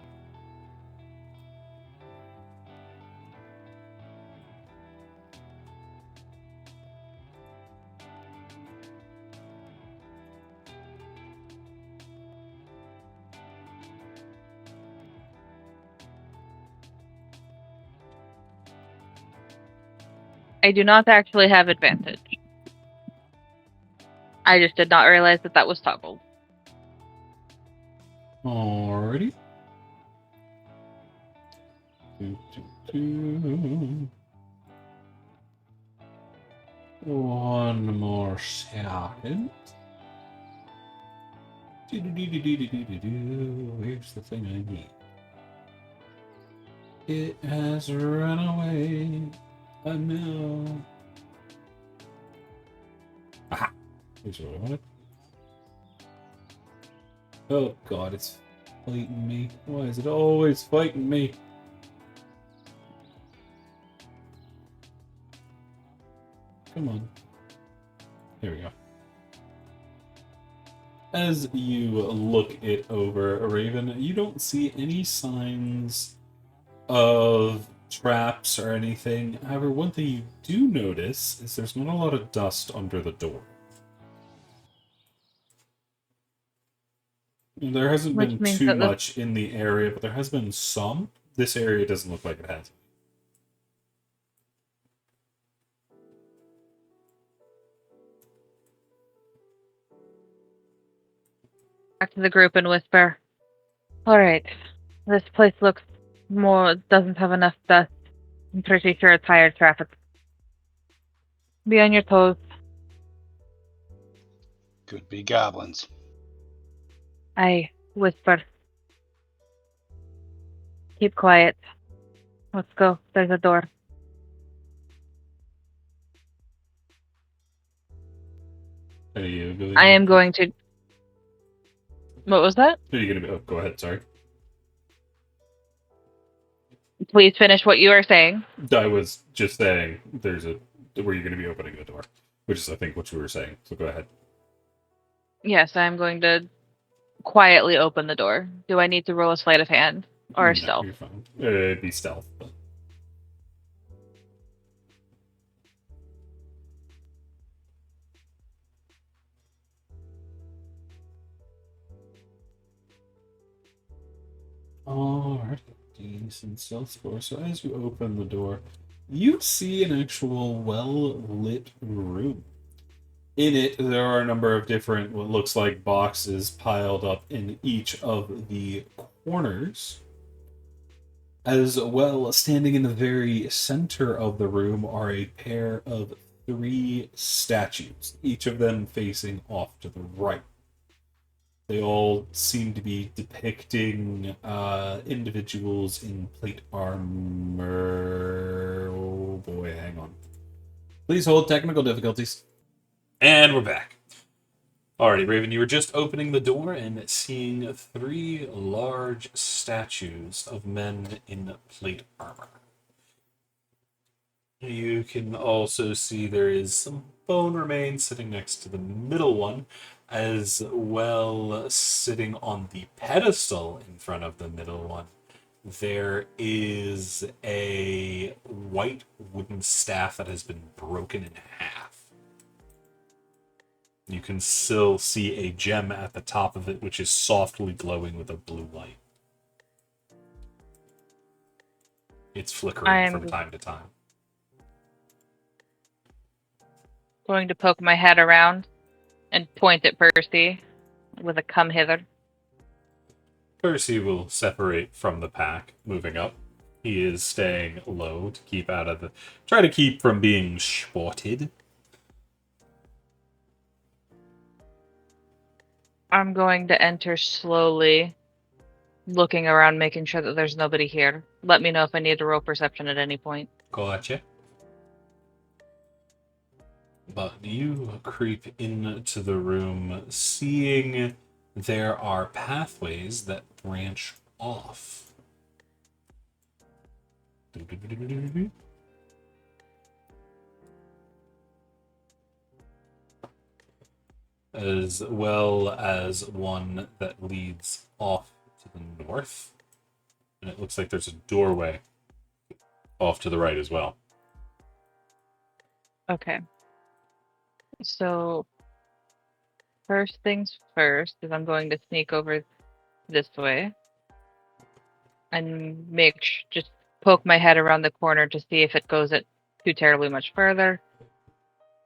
I do not actually have advantage. I just did not realize that that was toggled. Alrighty. One more second. Here's the thing I need. It has run away. I know. Aha! Here's what I wanted. Oh god, it's fighting me. Why is it always fighting me? Come on. There we go. As you look it over, Raven, you don't see any signs of traps or anything. However, one thing you do notice is there's not a lot of dust under the door. There hasn't Which been means too that the- much in the area, but there has been some. This area doesn't look like it has. Back to the group and whisper. Alright. This place looks doesn't have enough dust. I'm pretty sure it's higher traffic. Be on your toes. Could be goblins. I whisper. Keep quiet. Let's go. There's a door. Are you going I am going to... What was that? Are you going to be... Oh, go ahead, sorry. Please finish what you are saying. I was just saying there's a... Where you're going to be opening the door. Which is, I think, what you were saying. So go ahead. Yes, I'm going to quietly open the door. Do I need to roll a sleight of hand? Or No, stealth? you're fine. It'd be stealth. But... Alright, decent stealth score. So as you open the door, you see an actual well-lit room. In it, there are a number of different, what looks like boxes piled up in each of the corners. As well, standing in the very center of the room are a pair of 3 statues, each of them facing off to the right. They all seem to be depicting individuals in plate armor. Oh boy, hang on. Please hold technical difficulties. And we're back. Alrighty, Raven, you were just opening the door and seeing 3 large statues of men in plate armor. You can also see there is some bone remains sitting next to the middle one, as well sitting on the pedestal in front of the middle one. There is a white wooden staff that has been broken in half. You can still see a gem at the top of it, which is softly glowing with a blue light. It's flickering from time to time. Going to poke my head around and point at Percy with a come hither. Percy will separate from the pack, moving up. He is staying low to keep out of the... Try to keep from being spotted. I'm going to enter slowly, looking around, making sure that there's nobody here. Let me know if I need to roll perception at any point. Gotcha. But you creep into the room, seeing there are pathways that branch off. As well as one that leads off to the north. And it looks like there's a doorway off to the right as well. Okay. So, first things first is I'm going to sneak over this way and just poke my head around the corner to see if it goes too terribly much further.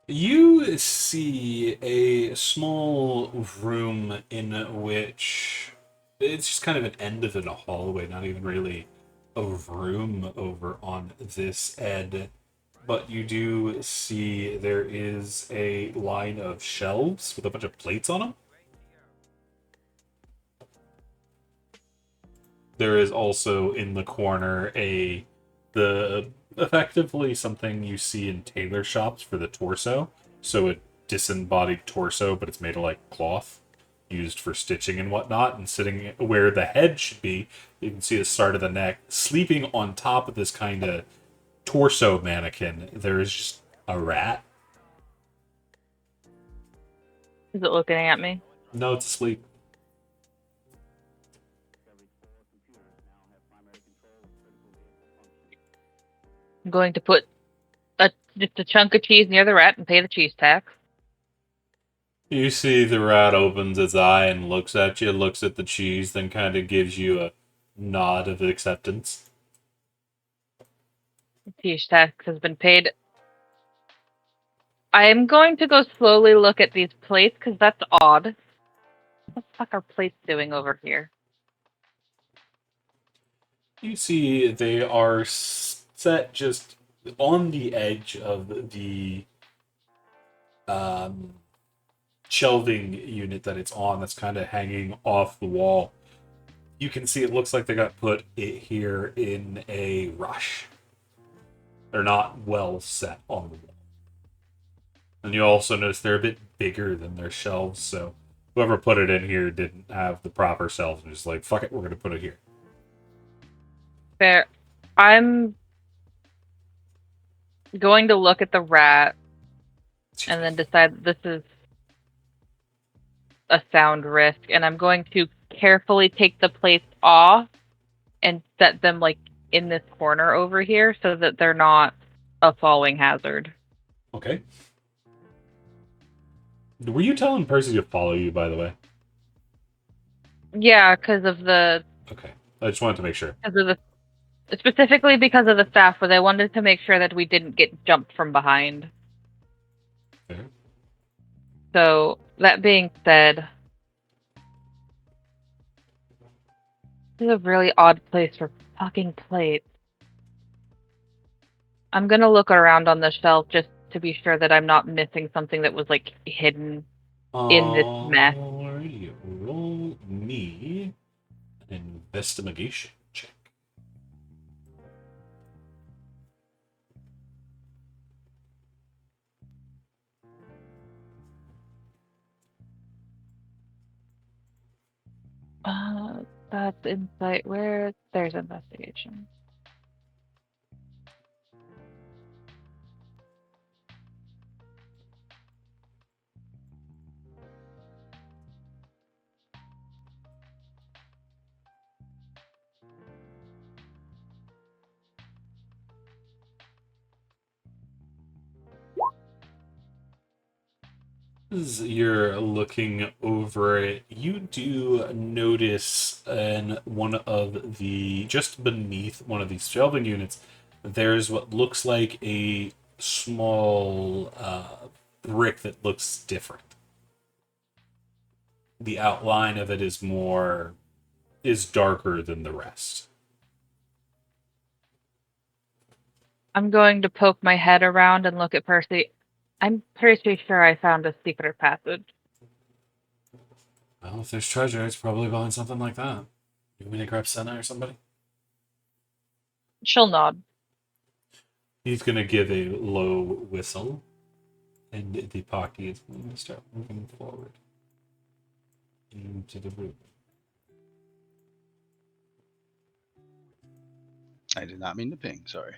You see a small room in which it's just kind of an end of a hallway, not even really a room over on this end. But you do see there is a line of shelves with a bunch of plates on them. There is also in the corner effectively something you see in tailor shops for the torso. So a disembodied torso, but it's made of like cloth, used for stitching and whatnot. And sitting where the head should be, you can see the start of the neck. Sleeping on top of this kind of torso mannequin, there is just a rat. Is it looking at me? No, it's asleep. I'm going to put just a chunk of cheese near the rat and pay the cheese tax. You see the rat opens its eye and looks at you, looks at the cheese, then kind of gives you a nod of acceptance. Cheese tax has been paid. I am going to go slowly look at these plates because that's odd. What the fuck are plates doing over here? You see they are set just on the edge of the shelving unit that it's on, that's kind of hanging off the wall. You can see it looks like they got put here in a rush. They're not well set on the wall. And you also notice they're a bit bigger than their shelves, so whoever put it in here didn't have the proper shelves and just like, fuck it, we're going to put it here. Fair. I'm going to look at the rat and then decide that this is a sound risk, and I'm going to carefully take the plates off and set them like in this corner over here so that they're not a falling hazard. Okay. Were you telling Percy to follow you, by the way? Yeah, because of the... Okay. I just wanted to make sure. Specifically because of the staff, but I wanted to make sure that we didn't get jumped from behind. Fair. So, that being said, this is a really odd place for fucking plates. I'm gonna look around on the shelf just to be sure that I'm not missing something that was, like, hidden in this mess. Alrighty, roll me an investigation check. That's insight. Where? There's investigation. As you're looking over it, you do notice in one of the, just beneath one of these shelving units, there's what looks like a small brick that looks different. The outline of it is darker than the rest. I'm going to poke my head around and look at Percy. I'm pretty sure I found a secret passage. Well, if there's treasure, it's probably behind something like that. You want me to grab Senna or somebody? She'll nod. He's gonna give a low whistle, and the party is going to start moving forward into the room. I did not mean to ping, sorry.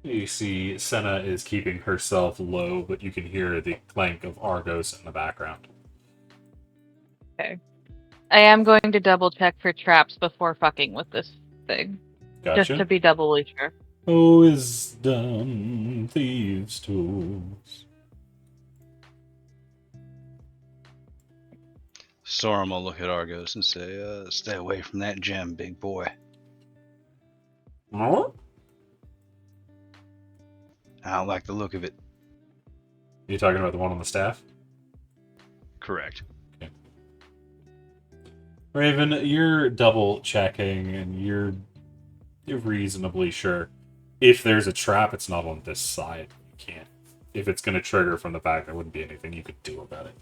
You see Senna is keeping herself low, but you can hear the clank of Argos in the background. Okay. I am going to double check for traps before fucking with this thing. Gotcha. Just to be doubly sure. Oh, is done thieves' tools. Sorum will look at Argos and say, stay away from that gem, big boy. Huh? I don't like the look of it. You talking about the one on the staff? Correct. Okay. Raven, you're double checking and you're reasonably sure. If there's a trap, it's not on this side. You can't. If it's going to trigger from the back, there wouldn't be anything you could do about it.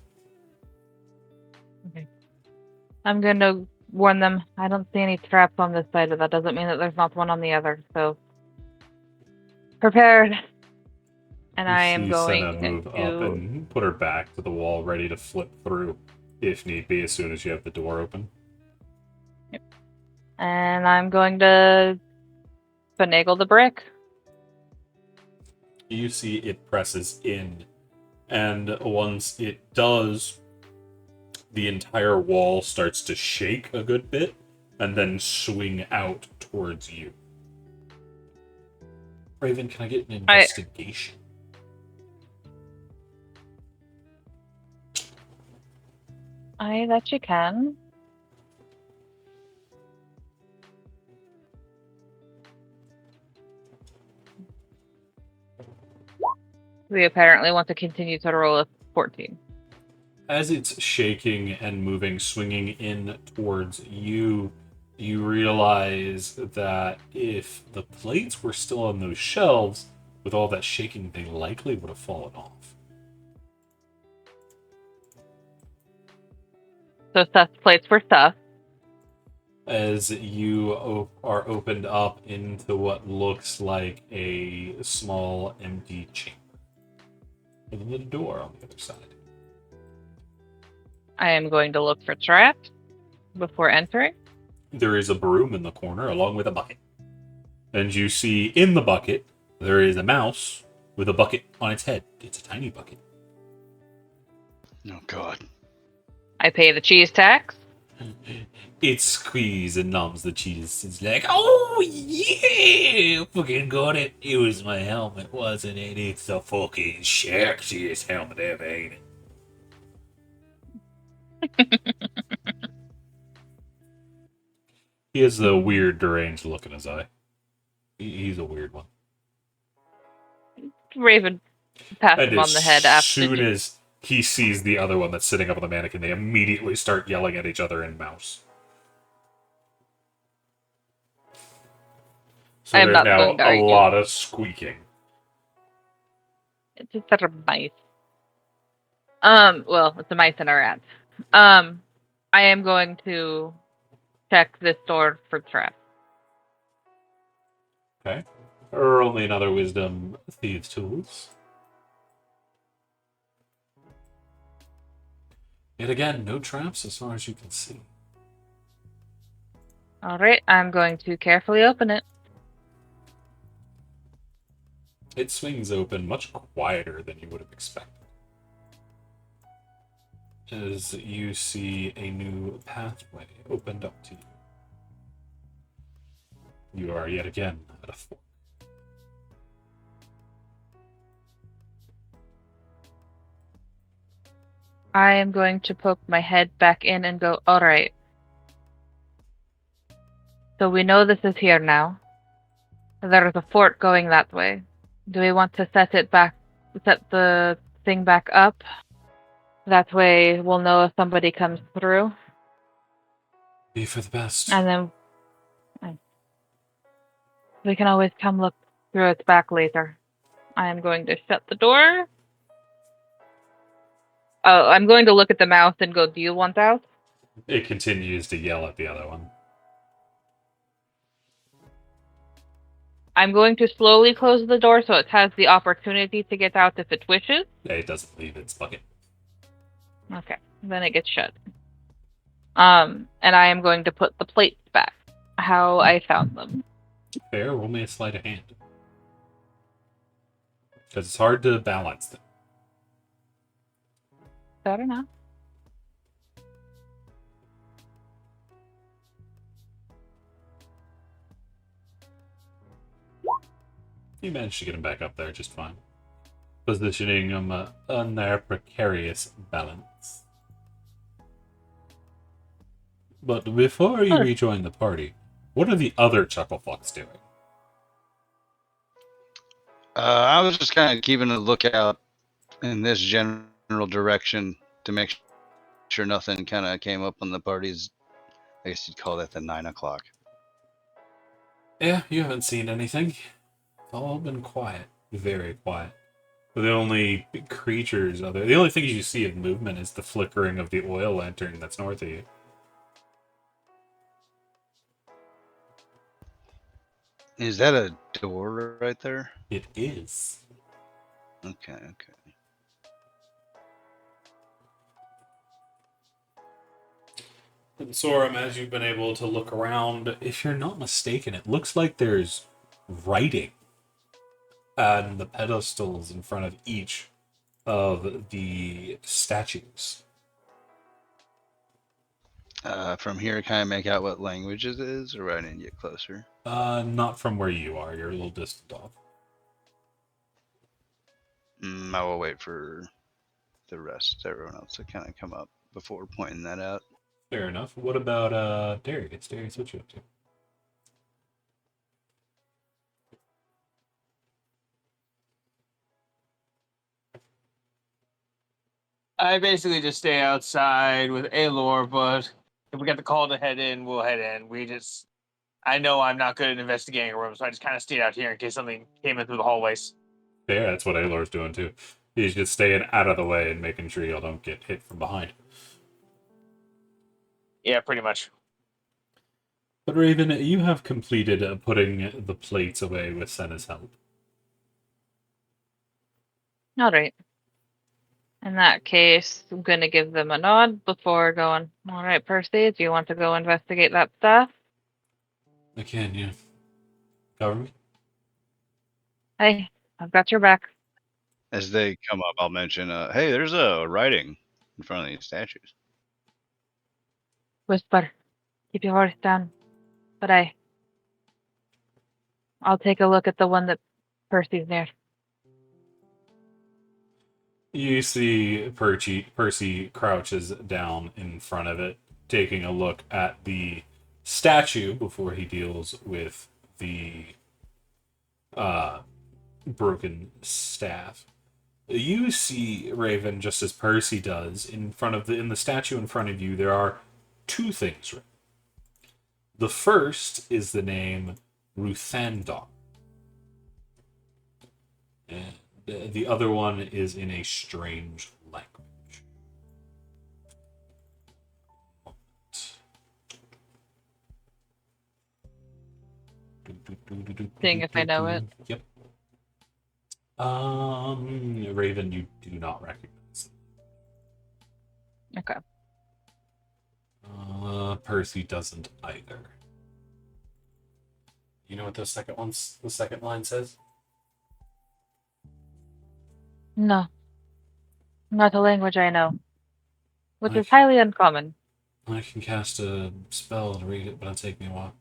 Okay. I'm going to warn them. I don't see any traps on this side, but that doesn't mean that there's not one on the other. So, prepared. And I am going Senna move up to... and put her back to the wall, ready to flip through, if need be, as soon as you have the door open. Yep. And I'm going to finagle the brick. You see it presses in, and once it does, the entire wall starts to shake a good bit, and then swing out towards you. Raven, can I get an investigation? That you can. We apparently want to continue to roll a 14. As it's shaking and moving, swinging in towards you, you realize that if the plates were still on those shelves, with all that shaking, they likely would have fallen off. So Seth's plates were stuff. As you are opened up into what looks like a small empty chamber with a little door on the other side. I am going to look for traps before entering. There is a broom in the corner along with a bucket. And you see in the bucket, there is a mouse with a bucket on its head. It's a tiny bucket. Oh, God. I pay the cheese tax. It squeezes and numbs the cheese. It's like, oh yeah, fucking got it. It was my helmet, wasn't it? It's the fucking sexiest helmet ever, ain't it? He has a weird, deranged look in his eye. He's a weird one. Raven pats And him on as the head after. soon as he sees the other one that's sitting up on the mannequin, they immediately start yelling at each other in mouse. So I am there's not now going to a argue. lot of squeaking. It's just that of mice. Well, it's a mice and a rat. I am going to check this door for traps. Okay. Roll me another wisdom thieves tools. Yet again, no traps as far as you can see. Alright, I'm going to carefully open it. It swings open much quieter than you would have expected. As you see a new pathway opened up to you. You are yet again at a fork. I am going to poke my head back in and go, alright. So we know this is here now. There is a fort going that way. Do we want to set the thing back up? That way we'll know if somebody comes through. Be for the best. And then we can always come look through its back later. I am going to shut the door. Oh, I'm going to look at the mouse and go, do you want out? It continues to yell at the other one. I'm going to slowly close the door so it has the opportunity to get out if it wishes. It doesn't leave its bucket. Okay, then it gets shut. And I am going to put the plates back, how I found them. Fair, roll me a sleight of hand. Because it's hard to balance them. Fair enough. You managed to get him back up there just fine. Positioning him on their precarious balance. But before you rejoin the party, what are the other Chucklefucks doing? I was just kind of keeping a lookout in this general direction to make sure nothing kind of came up on the party's, I guess you'd call that the 9 o'clock. Yeah, you haven't seen anything. It's all been quiet. Very quiet. The only creatures the only things you see of movement is the flickering of the oil lantern that's north of you. Is that a door right there? It is. Okay. And Sorum, as you've been able to look around, if you're not mistaken, it looks like there's writing on the pedestals in front of each of the statues. From here, kind of make out what language it is, or I need to get closer? Not from where you are. You're a little distant off. I will wait for the rest, everyone else to kind of come up before pointing that out. Fair enough. What about Darius? Darius, what you up to? I basically just stay outside with Aelor, but if we get the call to head in, we'll head in. I know I'm not good at investigating a room, so I just kind of stayed out here in case something came in through the hallways. Yeah, that's what Aelor's doing too. He's just staying out of the way and making sure y'all don't get hit from behind. Yeah, pretty much. But Raven, you have completed putting the plates away with Senna's help. Alright. In that case, I'm going to give them a nod before going, alright, Percy, do you want to go investigate that stuff? I can, yeah. Cover me? Hey, I've got your back. As they come up, I'll mention, hey, there's a writing in front of these statues. Whisper. Keep your voice down. But I'll take a look at the one that Percy's near. You see Percy crouches down in front of it, taking a look at the statue before he deals with the broken staff. You see Raven just as Percy does in the statue in front of you. There are two things written. The first is the name Ruthandar, and the other one is in a strange language. Seeing if I know it. Yep. Raven, you do not recognize it. Okay. Percy doesn't either. You know what the second line says? No. Not a language I know. Which is highly uncommon. I can cast a spell to read it, but it'll take me a while.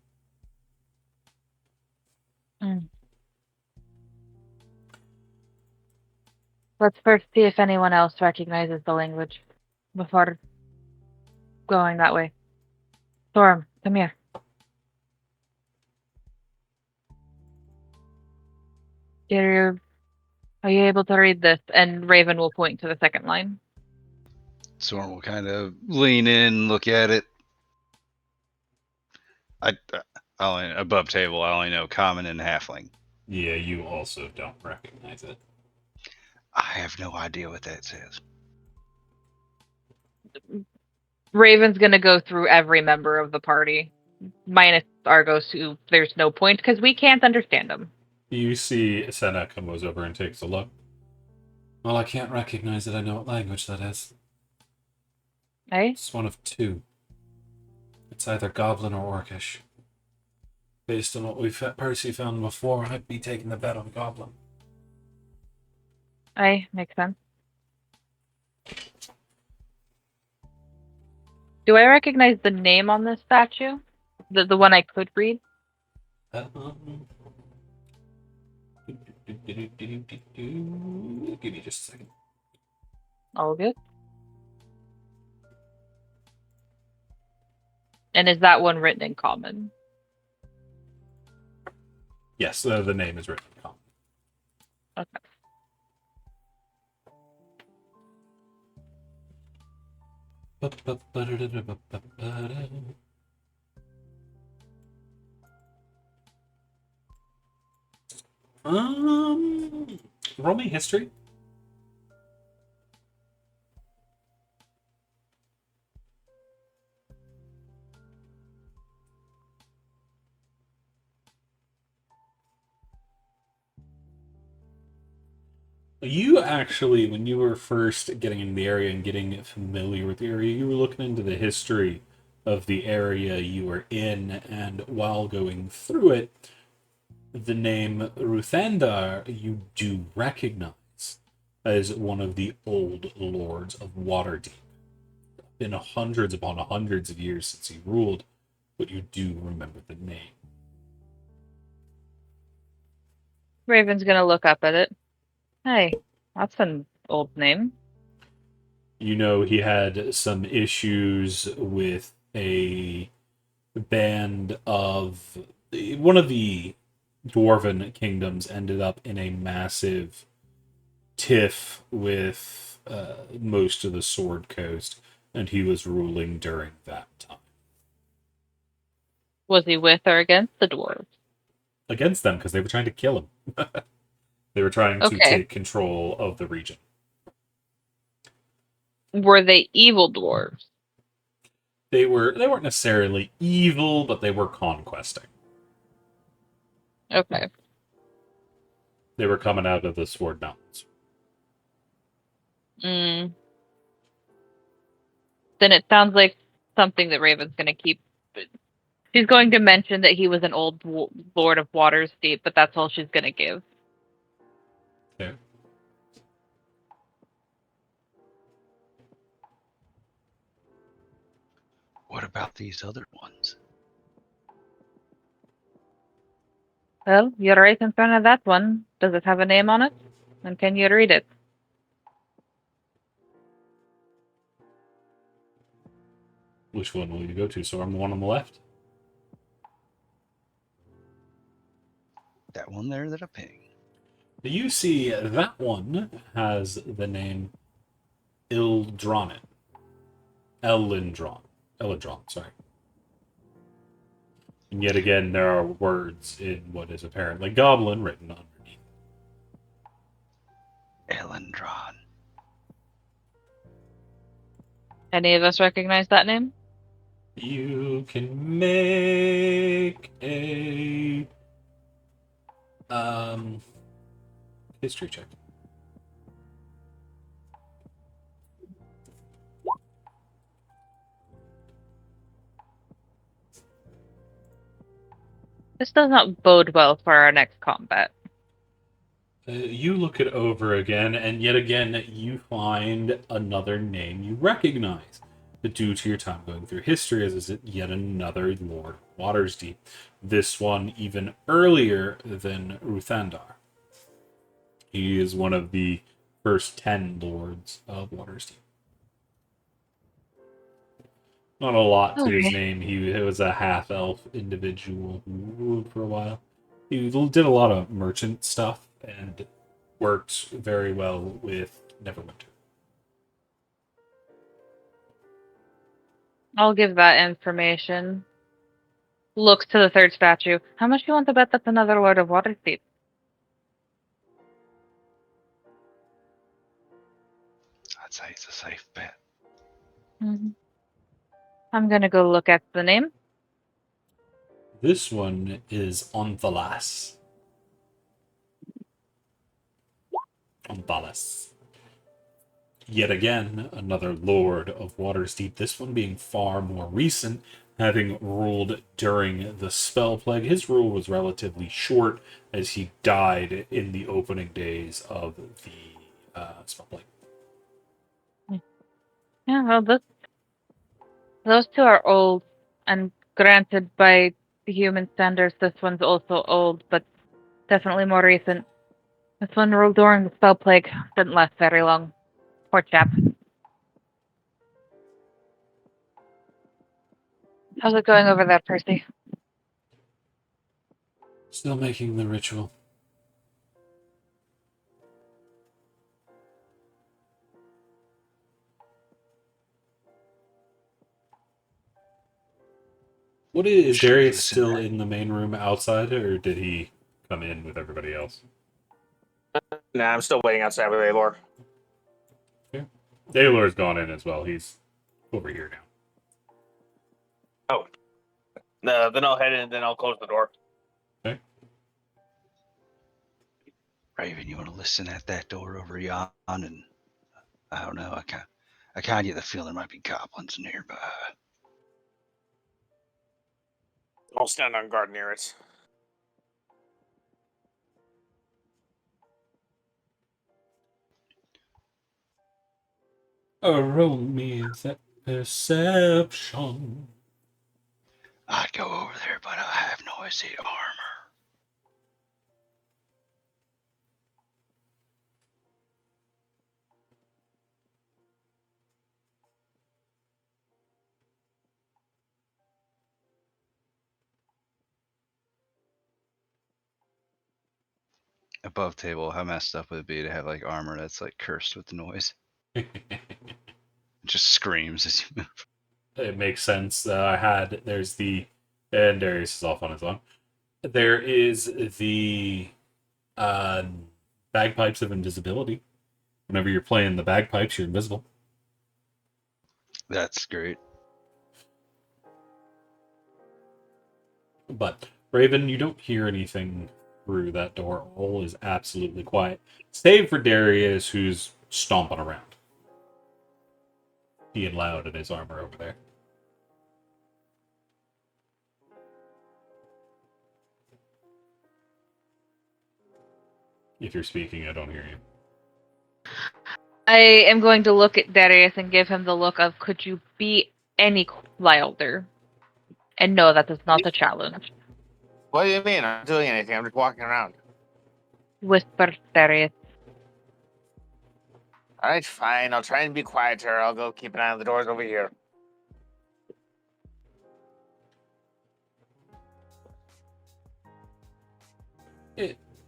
Let's first see if anyone else recognizes the language before going that way. Storm, come here. Are you able to read this? And Raven will point to the second line. Soren will kind of lean in, look at it. I only above table. I only know common and halfling. Yeah, you also don't recognize it. I have no idea what that says. Raven's gonna go through every member of the party, minus Argos, who there's no point because we can't understand them. You see Senna comes over and takes a look. Well, I can't recognize it. I know what language that is. Eh? It's one of two. It's either Goblin or Orcish. Based on what Percy found before, I'd be taking the bet on Goblin. Makes sense. Do I recognize the name on this statue? The one I could read? Give me just a second. All good. And is that one written in common? Yes, the name is written in common. Okay. Roll me history. You actually, when you were first getting in the area and getting familiar with the area, you were looking into the history of the area you were in, and while going through it, the name Ruthandar you do recognize as one of the old lords of Waterdeep. Been hundreds upon hundreds of years since he ruled, but you do remember the name. Raven's gonna look up at it. Hey, that's an old name. You know he had some issues with a band of... One of the dwarven kingdoms ended up in a massive tiff with most of the Sword Coast, and he was ruling during that time. Was he with or against the dwarves? Against them, because they were trying to kill him. They were trying to take control of the region. Were they evil dwarves? They weren't necessarily evil, but they were conquesting. Okay. They were coming out of the Sword Mountains. Then it sounds like something that Raven's going to keep. She's going to mention that he was an old lord of Waterdeep, but that's all she's going to give. Yeah. What about these other ones? Well, you're right in front of that one. Does it have a name on it? And can you read it? Which one will you go to? So I'm the one on the left? That one there that I pinged. You see that one has the name Ildronin. Elendron, sorry. And yet again, there are words in what is apparently Goblin written underneath. Elendron. Any of us recognize that name? You can make a history check. This does not bode well for our next combat. You look it over again, and yet again, you find another name you recognize. But due to your time going through history, as is it yet another Lord Waterdeep. This one even earlier than Ruthandar. He is one of the first 10 Lords of Waterdeep. Not a lot to his name. He was a half-elf individual who ruled for a while. He did a lot of merchant stuff and worked very well with Neverwinter. I'll give that information. Looks to the third statue. How much do you want to bet that's another Lord of Waterdeep? I'd say it's a safe bet. Mm-hmm. I'm gonna go look at the name. This one is Onthalas. Onthalas. Yet again, another Lord of Waterdeep, this one being far more recent, having ruled during the Spell Plague. His rule was relatively short, as he died in the opening days of the Spell Plague. Yeah, well, those two are old, and granted, by the human standards, this one's also old, but definitely more recent. This one ruled during the Spell Plague. Didn't last very long. Poor chap. How's it going over there, Percy? Still making the ritual. What is Darius still in the main room outside, or did he come in with everybody else? Nah, I'm still waiting outside with Aelor. Okay. Daylor's gone in as well. He's over here now. Oh. Then I'll head in and then I'll close the door. Okay. Raven, you want to listen at that door over yon? And I don't know. I kind of get the feeling there might be goblins nearby. I'll stand on guard near it. Roll me that perception. I'd go over there, but I have noisy armor. Above table, how messed up would it be to have like armor that's like cursed with noise? It just screams as you move. It makes sense. There's the, and Darius is off on his own. There is the bagpipes of invisibility. Whenever you're playing the bagpipes, you're invisible. That's great. But Raven, you don't hear anything through that door. All is absolutely quiet, save for Darius, who's stomping around. Being loud in his armor over there. If you're speaking, I don't hear you. I am going to look at Darius and give him the look of, could you be any louder? And no, that is not a challenge. What do you mean? I'm not doing anything. I'm just walking around. Whisper, Darius. All right, fine. I'll try and be quieter. I'll go keep an eye on the doors over here.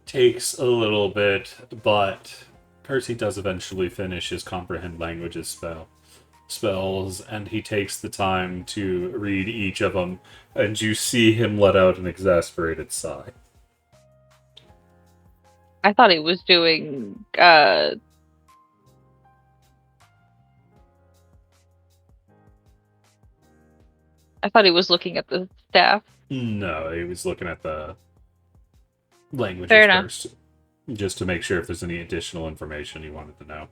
takes a little bit, but Percy does eventually finish his comprehend languages spells, and he takes the time to read each of them, and you see him let out an exasperated sigh. I thought he was doing I thought he was looking at the staff. No, he was looking at the languages Fair enough. first, just to make sure if there's any additional information he wanted to know.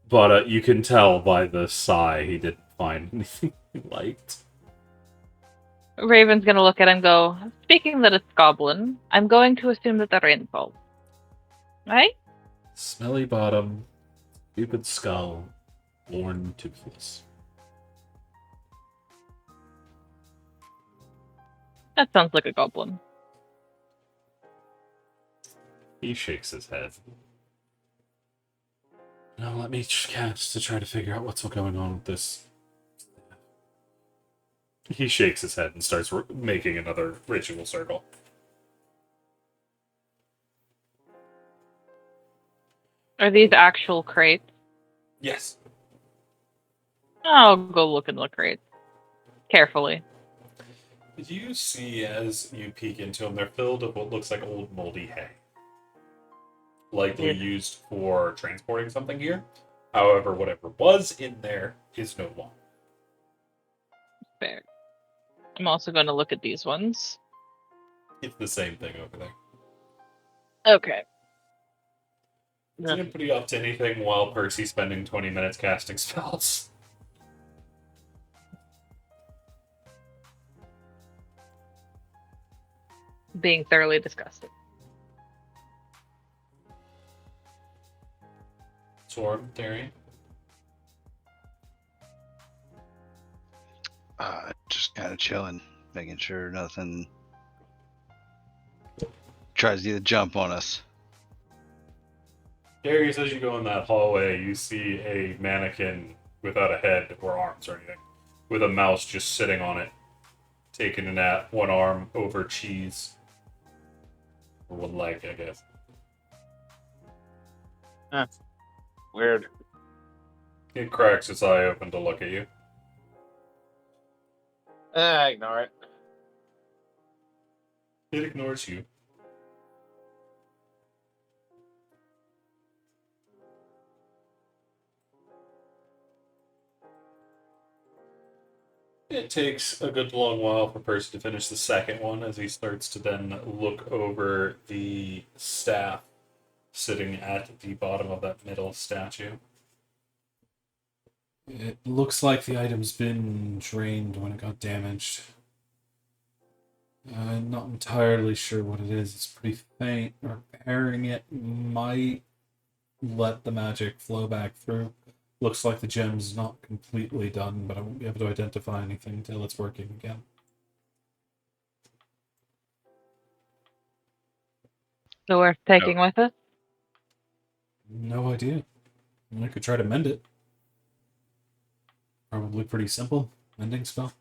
But you can tell by the sigh he didn't find anything he liked. Raven's gonna look at him and go, speaking that it's goblin, I'm going to assume that they're involved. Right? Smelly bottom, stupid skull, worn toothless. That sounds like a goblin. He shakes his head. Now let me cast to try to figure out what's going on with this. He shakes his head and starts making another ritual circle. Are these actual crates? Yes. I'll go look in the crates. Carefully. You see, as you peek into them, they're filled with what looks like old moldy hay. Likely used for transporting something here. However, whatever was in there is no longer. Fair. I'm also going to look at these ones. It's the same thing over there. Okay. Is anybody up to anything while Percy's spending 20 minutes casting spells? Being thoroughly disgusted. Swarm, Darian? Just kind of chilling, making sure nothing tries to jump on us. Darius, as you go in that hallway, you see a mannequin without a head or arms or anything, with a mouse just sitting on it, taking a nap, one arm over cheese. Or one leg, I guess. Weird. It cracks its eye open to look at you. Ignore it. It ignores you. It takes a good long while for Percy to finish the second one as he starts to then look over the staff sitting at the bottom of that middle statue. It looks like the item's been drained when it got damaged. I'm not entirely sure what it is. It's pretty faint. Repairing it might let the magic flow back through. Looks like the gem's not completely done, but I won't be able to identify anything until it's working again. So worth taking with us? No idea. I could try to mend it. Probably pretty simple. Mending spell.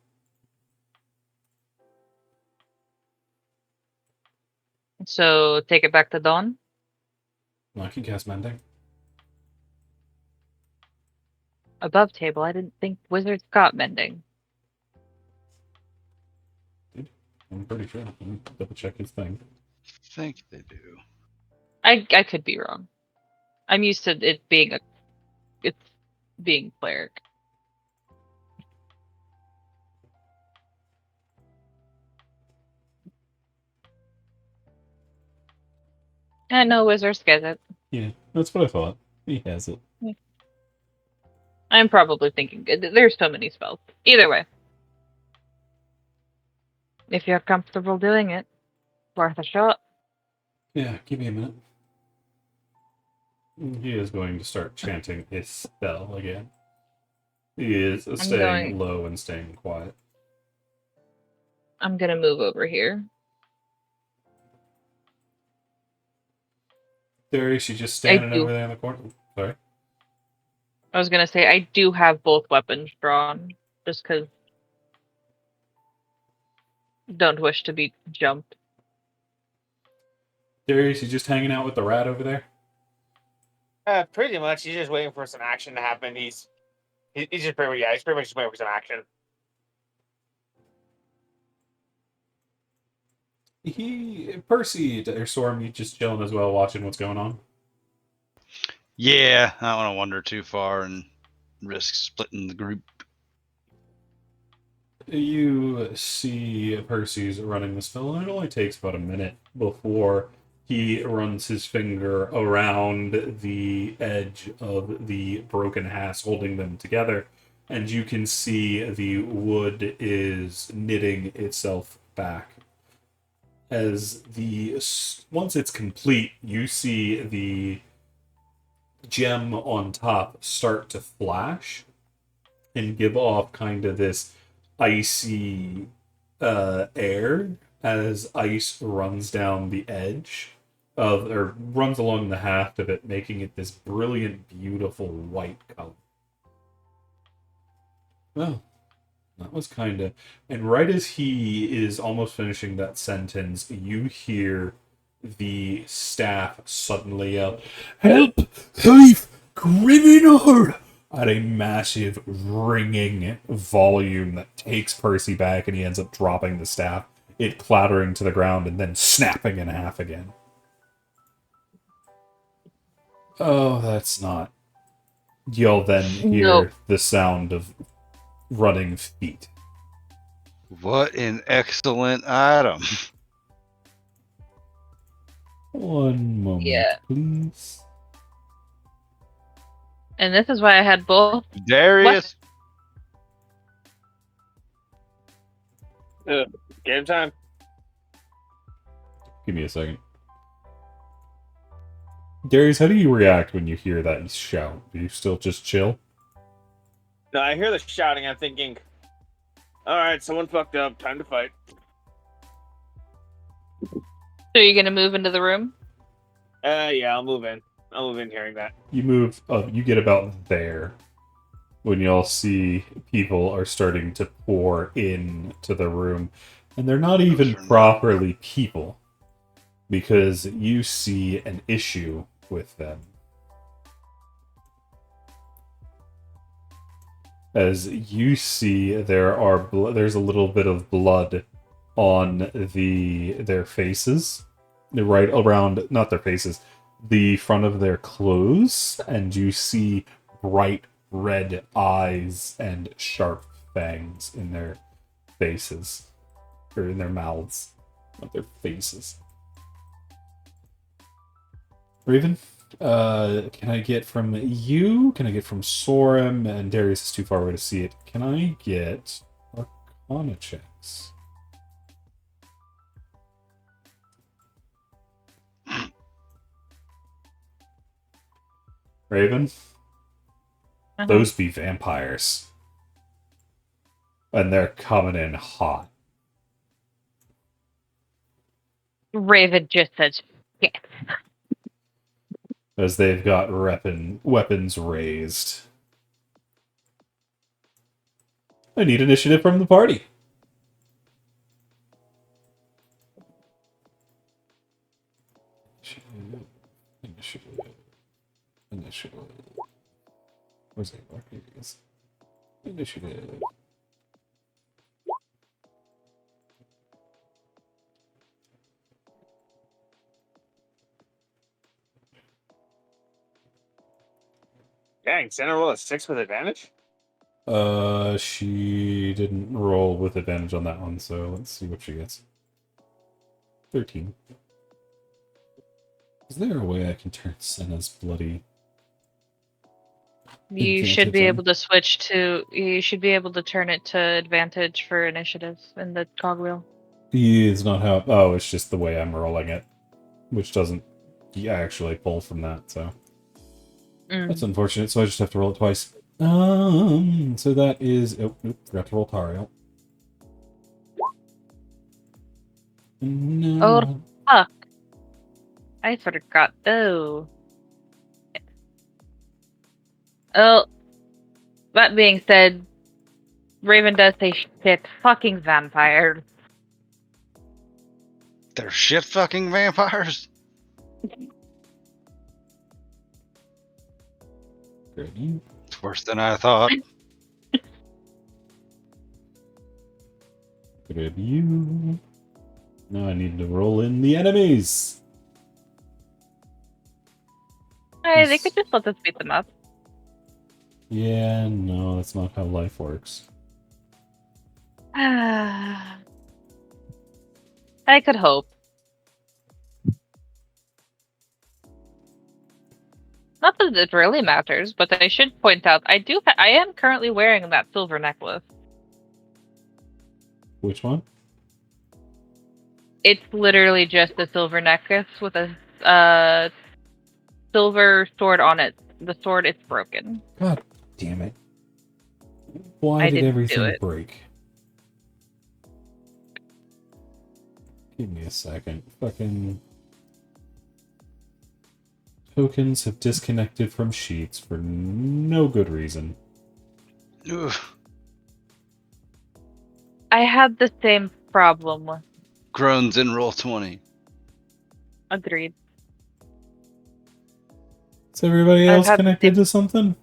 So take it back to Dawn? I can cast mending. Above table, I didn't think wizards got mending. I'm pretty sure. Let me double check his thing. I think they do. I could be wrong. I'm used to it being cleric. I know wizards get it. Yeah, that's what I thought. He has it. I'm probably thinking there's so many spells. Either way. If you're comfortable doing it, worth a shot. Yeah, give me a minute. He is going to start chanting his spell again. He is staying low and staying quiet. I'm gonna move over here. There, she's just standing over there in the corner. Sorry. I was gonna say I do have both weapons drawn, just because don't wish to be jumped. Darius, you just hanging out with the rat over there? Pretty much. He's just waiting for some action to happen. He's just pretty he's pretty much just waiting for some action. Percy, or Storm, you just chilling as well, watching what's going on? Yeah, I don't want to wander too far and risk splitting the group. You see Percy's running the spell, and it only takes about a minute before he runs his finger around the edge of the broken hasp, holding them together, and you can see the wood is knitting itself back. As once it's complete, you see the gem on top start to flash and give off kind of this icy air as ice runs down the edge of, or runs along the haft of it, making it this brilliant, beautiful white color. Well, that was kind of... And right as he is almost finishing that sentence, you hear the staff suddenly yell, "Help! Thief! Criminal!" at a massive ringing volume that takes Percy back, and he ends up dropping the staff, it clattering to the ground and then snapping in half again. Oh, that's not... You'll then hear the sound of running feet. What an excellent item. One moment, please. And this is why I had both. Darius? Game time. Give me a second. Darius, how do you react when you hear that shout? Do you still just chill? No, I hear the shouting. I'm thinking, all right, someone fucked up. Time to fight. So you're gonna move into the room? Yeah, I'll move in. I'll move in hearing that. You move up, you get about there when y'all see people are starting to pour into the room. And they're not even properly people, because you see an issue with them. As you see, there's a little bit of blood on their faces, right around, not their faces, the front of their clothes, and you see bright red eyes and sharp fangs in their faces, or in their mouths, not their faces. Raven, can I get from you? Can I get from Sorum? And Darius is too far away to see it. Can I get Arcana checks? Raven? Those be vampires. And they're coming in hot. Raven just said shit. As they've got weapons raised. I need initiative from the party. Initiative. Where's it? Here it is. Initiative. Dang, Santa roll a 6 with advantage? She didn't roll with advantage on that one, so let's see what she gets. 13. Is there a way I can turn Senna's bloody... You should be able to switch to... You should be able to turn it to advantage for initiatives in the cogwheel. It's not how... Oh, it's just the way I'm rolling it. Which doesn't actually pull from that, so... That's unfortunate, so I just have to roll it twice. So that is... Oh, forgot to roll Tario. No. Oh, fuck. I forgot. Oh. Oh. That being said, Raven does say shit. Fucking vampires. They're shit fucking vampires? Grab you. It's worse than I thought. Grab you. Now I need to roll in the enemies. Hey, they could just let us beat them up. Yeah, no, that's not how life works. I could hope. Not that it really matters, but I should point out I am currently wearing that silver necklace. Which one? It's literally just a silver necklace with a silver sword on it. The sword is broken. God damn it. Why I did didn't do everything it. break? Give me a second. Fucking tokens have disconnected from sheets for no good reason. Ugh. I had the same problem. Groans in roll 20. Agreed. Is everybody I've else had the connected same- to something?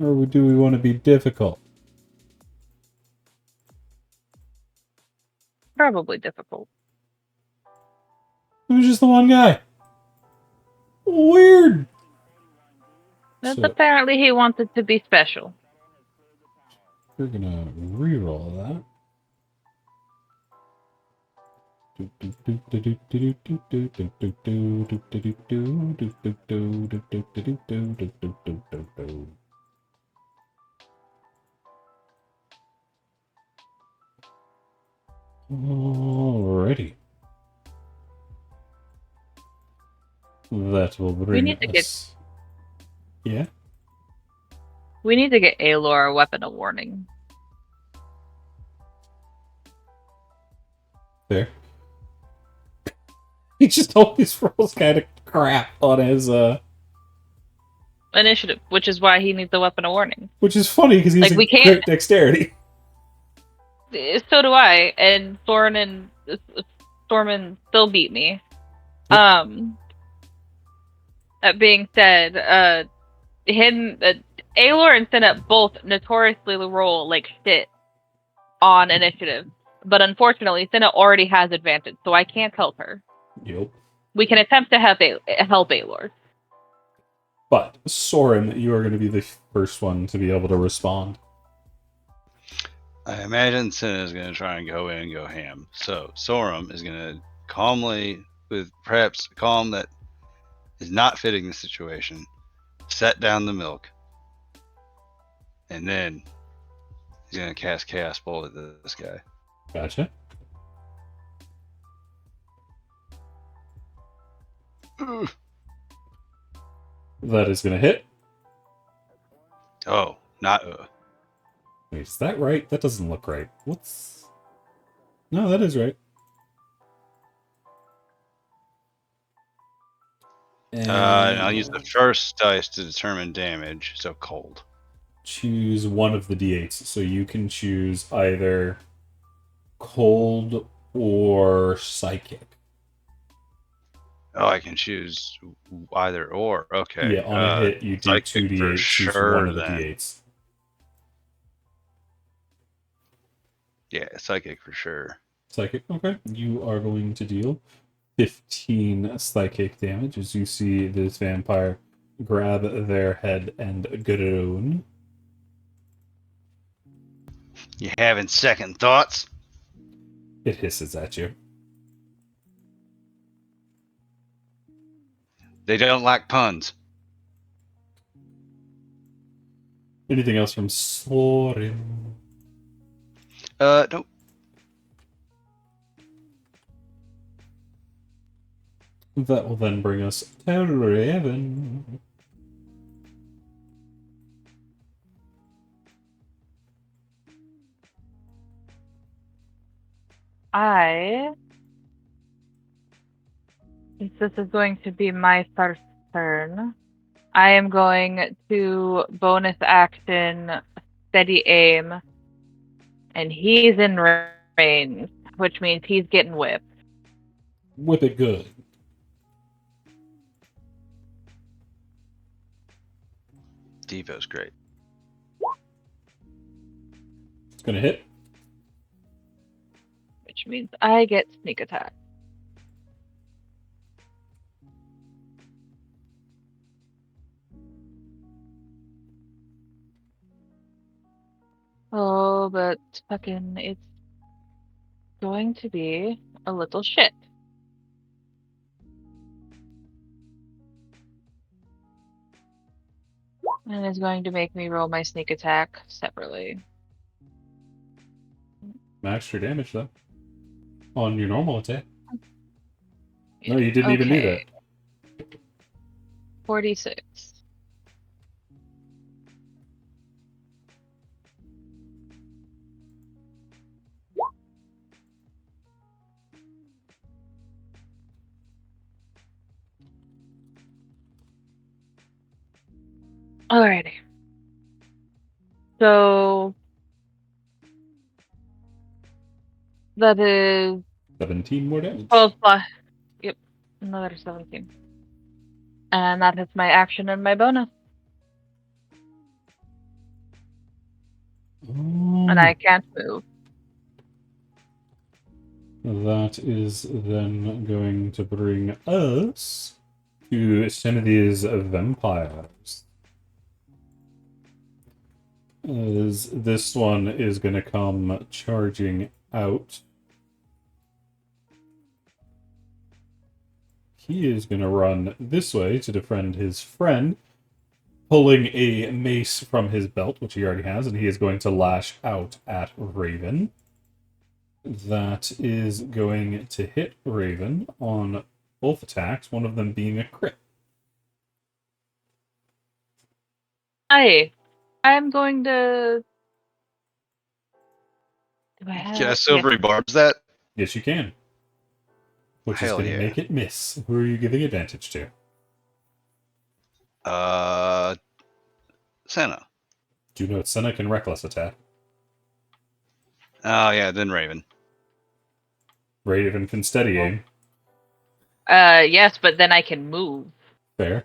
Or do we want to be difficult? Probably difficult. It was just the one guy. Weird. But So apparently he wanted to be special. we're gonna re-roll that. Alrighty. That will bring need to us. Yeah? We need to get Aelor a weapon of warning. There. He just always rolls kind of crap on his, Initiative, which is why he needs a weapon of warning. which is funny because he's Like, a we can't- crit dexterity. So do I, and Stormin still beat me. Yep. That being said, Aelor and Senna both notoriously roll like shit on initiative, but unfortunately, Senna already has advantage, so I can't help her. Yep. We can attempt to help Aelor. But, Soren, you are going to be the first one to be able to respond. I imagine Sin is going to try and go in and go ham. So Sorum is going to calmly, with perhaps calm that is not fitting the situation, set down the milk. And then he's going to cast Chaos Bolt at this guy. Gotcha. Ooh. That is going to hit. Oh, not Wait, is that right? That doesn't look right. What's... No, that is right. And I'll use the first dice to determine damage, so cold. choose one of the d8s. So you can choose either cold or psychic. Oh, I can choose either or. Okay. Yeah, on a hit, you do psychic 2d8, for choose sure, one of the then. d8s. Yeah, psychic for sure. Psychic, okay. You are going to deal 15 psychic damage as you see this vampire grab their head and groan. You having second thoughts? It hisses at you. They don't like puns. Anything else from Soren? Nope. That will then bring us to Raven. Since this is going to be my first turn, I am going to bonus action steady aim, and he's in range, which means he's getting whipped. whip it good. Devo's great. It's gonna hit. Which means I get sneak attack. Oh, but fucking it's going to be a little shit. And it's going to make me roll my sneak attack separately. Max your damage though. On your normal attack. No, you didn't even do that. 46. Alrighty. So that is 17 more damage. 12 plus. Yep, another 17. And that is my action and my bonus. And I can't move. That is then going to bring us to some of these vampires. As this one is going to come charging out. He is going to run this way to defend his friend, pulling a mace from his belt, which he already has, and he is going to lash out at Raven. That is going to hit Raven on both attacks, one of them being a crit. I'm going to. Do I have? Can I silvery barbs that? Yes, you can. Which Hell is going to yeah. make it miss. Who are you giving advantage to? Senna. Do you know Senna can reckless attack? Oh yeah, then Raven. Raven can steady aim. Yes, but then I can move. Fair.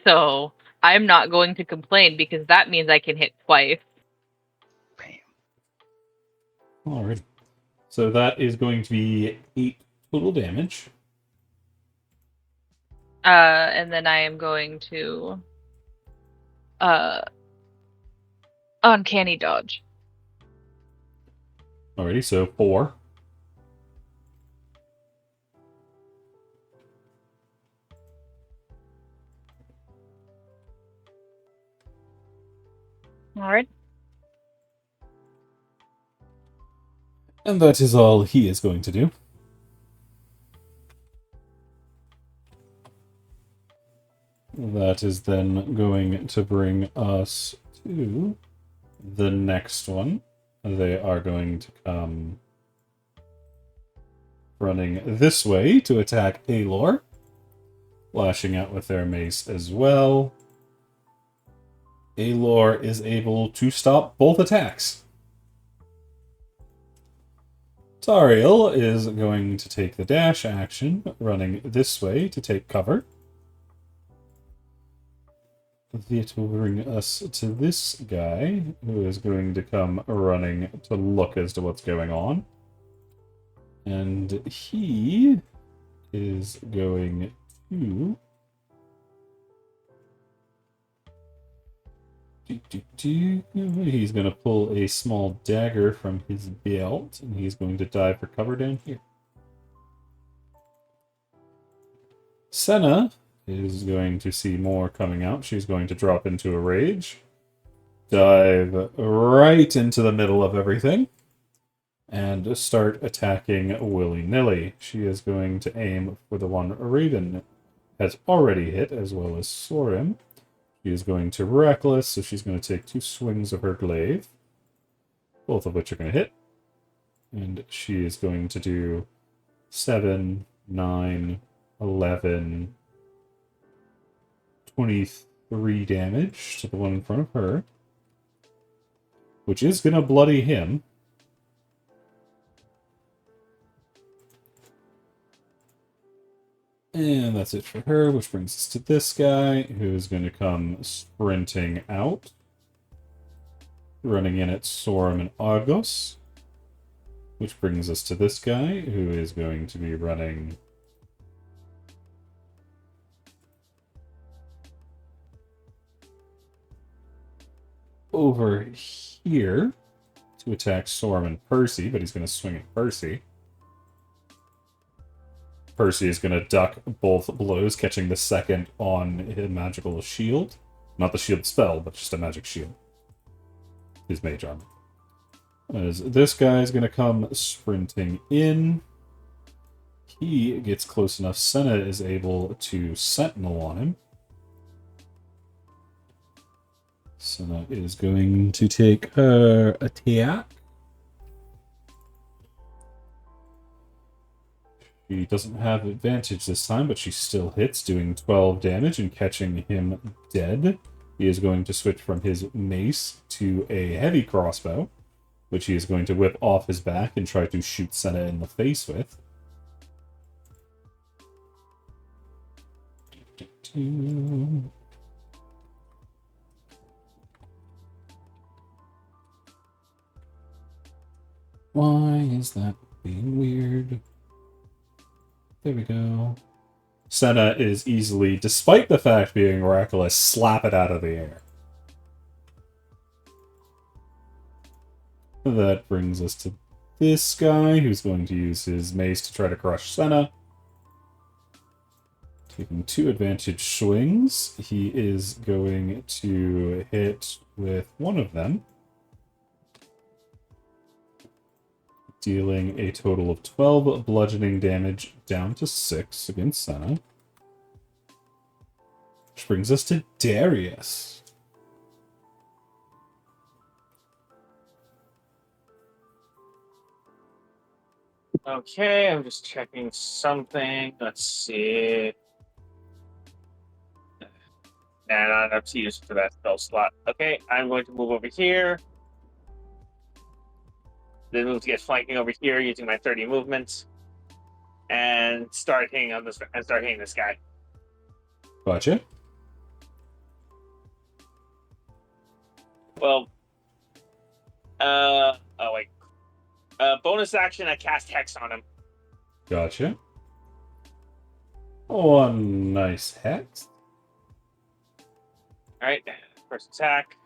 So I'm not going to complain because that means I can hit twice. Bam. Alright. So that is going to be 8 total damage. And then I am going to uncanny dodge. Alrighty, so 4. Alright. And that is all he is going to do. That is then going to bring us to the next one. They are going to come running this way to attack Alor, lashing out with their mace as well. Alor is able to stop both attacks. Tariel is going to take the dash action, running this way to take cover. It will bring us to this guy, who is going to come running to look as to what's going on. And he is going to... He's going to pull a small dagger from his belt, and he's going to dive for cover down here. Senna is going to see more coming out. She's going to drop into a rage, dive right into the middle of everything, and start attacking willy-nilly. She is going to aim for the one Raven has already hit, as well as Sorim. She is going to reckless, so she's going to take 2 swings of her glaive, both of which are going to hit. And she is going to do 7, 9, 11, 23 damage to the one in front of her, which is going to bloody him. And that's it for her, which brings us to this guy, who is going to come sprinting out. Running in at Sorum and Argos. Which brings us to this guy, who is going to be running over here to attack Sorum and Percy, but he's going to swing at Percy. Percy is going to duck both blows, catching the second on his magical shield. Not the shield spell, but just a magic shield. His mage armor. As this guy is going to come sprinting in. He gets close enough. Senna is able to sentinel on him. Senna is going to take her attack. She doesn't have advantage this time, but she still hits, doing 12 damage and catching him dead. He is going to switch from his mace to a heavy crossbow, which he is going to whip off his back and try to shoot Senna in the face with. Why is that being weird? There we go. Senna is easily, despite the fact being miraculous, slap it out of the air. That brings us to this guy, who's going to use his mace to try to crush Senna. Taking 2 advantage swings. He is going to hit with one of them, dealing a total of 12 bludgeoning damage down to 6 against Senna. Which brings us to Darius. Okay, I'm just checking something. Let's see. Nah, not enough to use for that spell slot. Okay, I'm going to move over here. Then move to get flanking over here using my 30 movements. And start hitting on this guy. Gotcha. Well, bonus action, I cast Hex on him. Gotcha. One nice hex. Alright, first attack.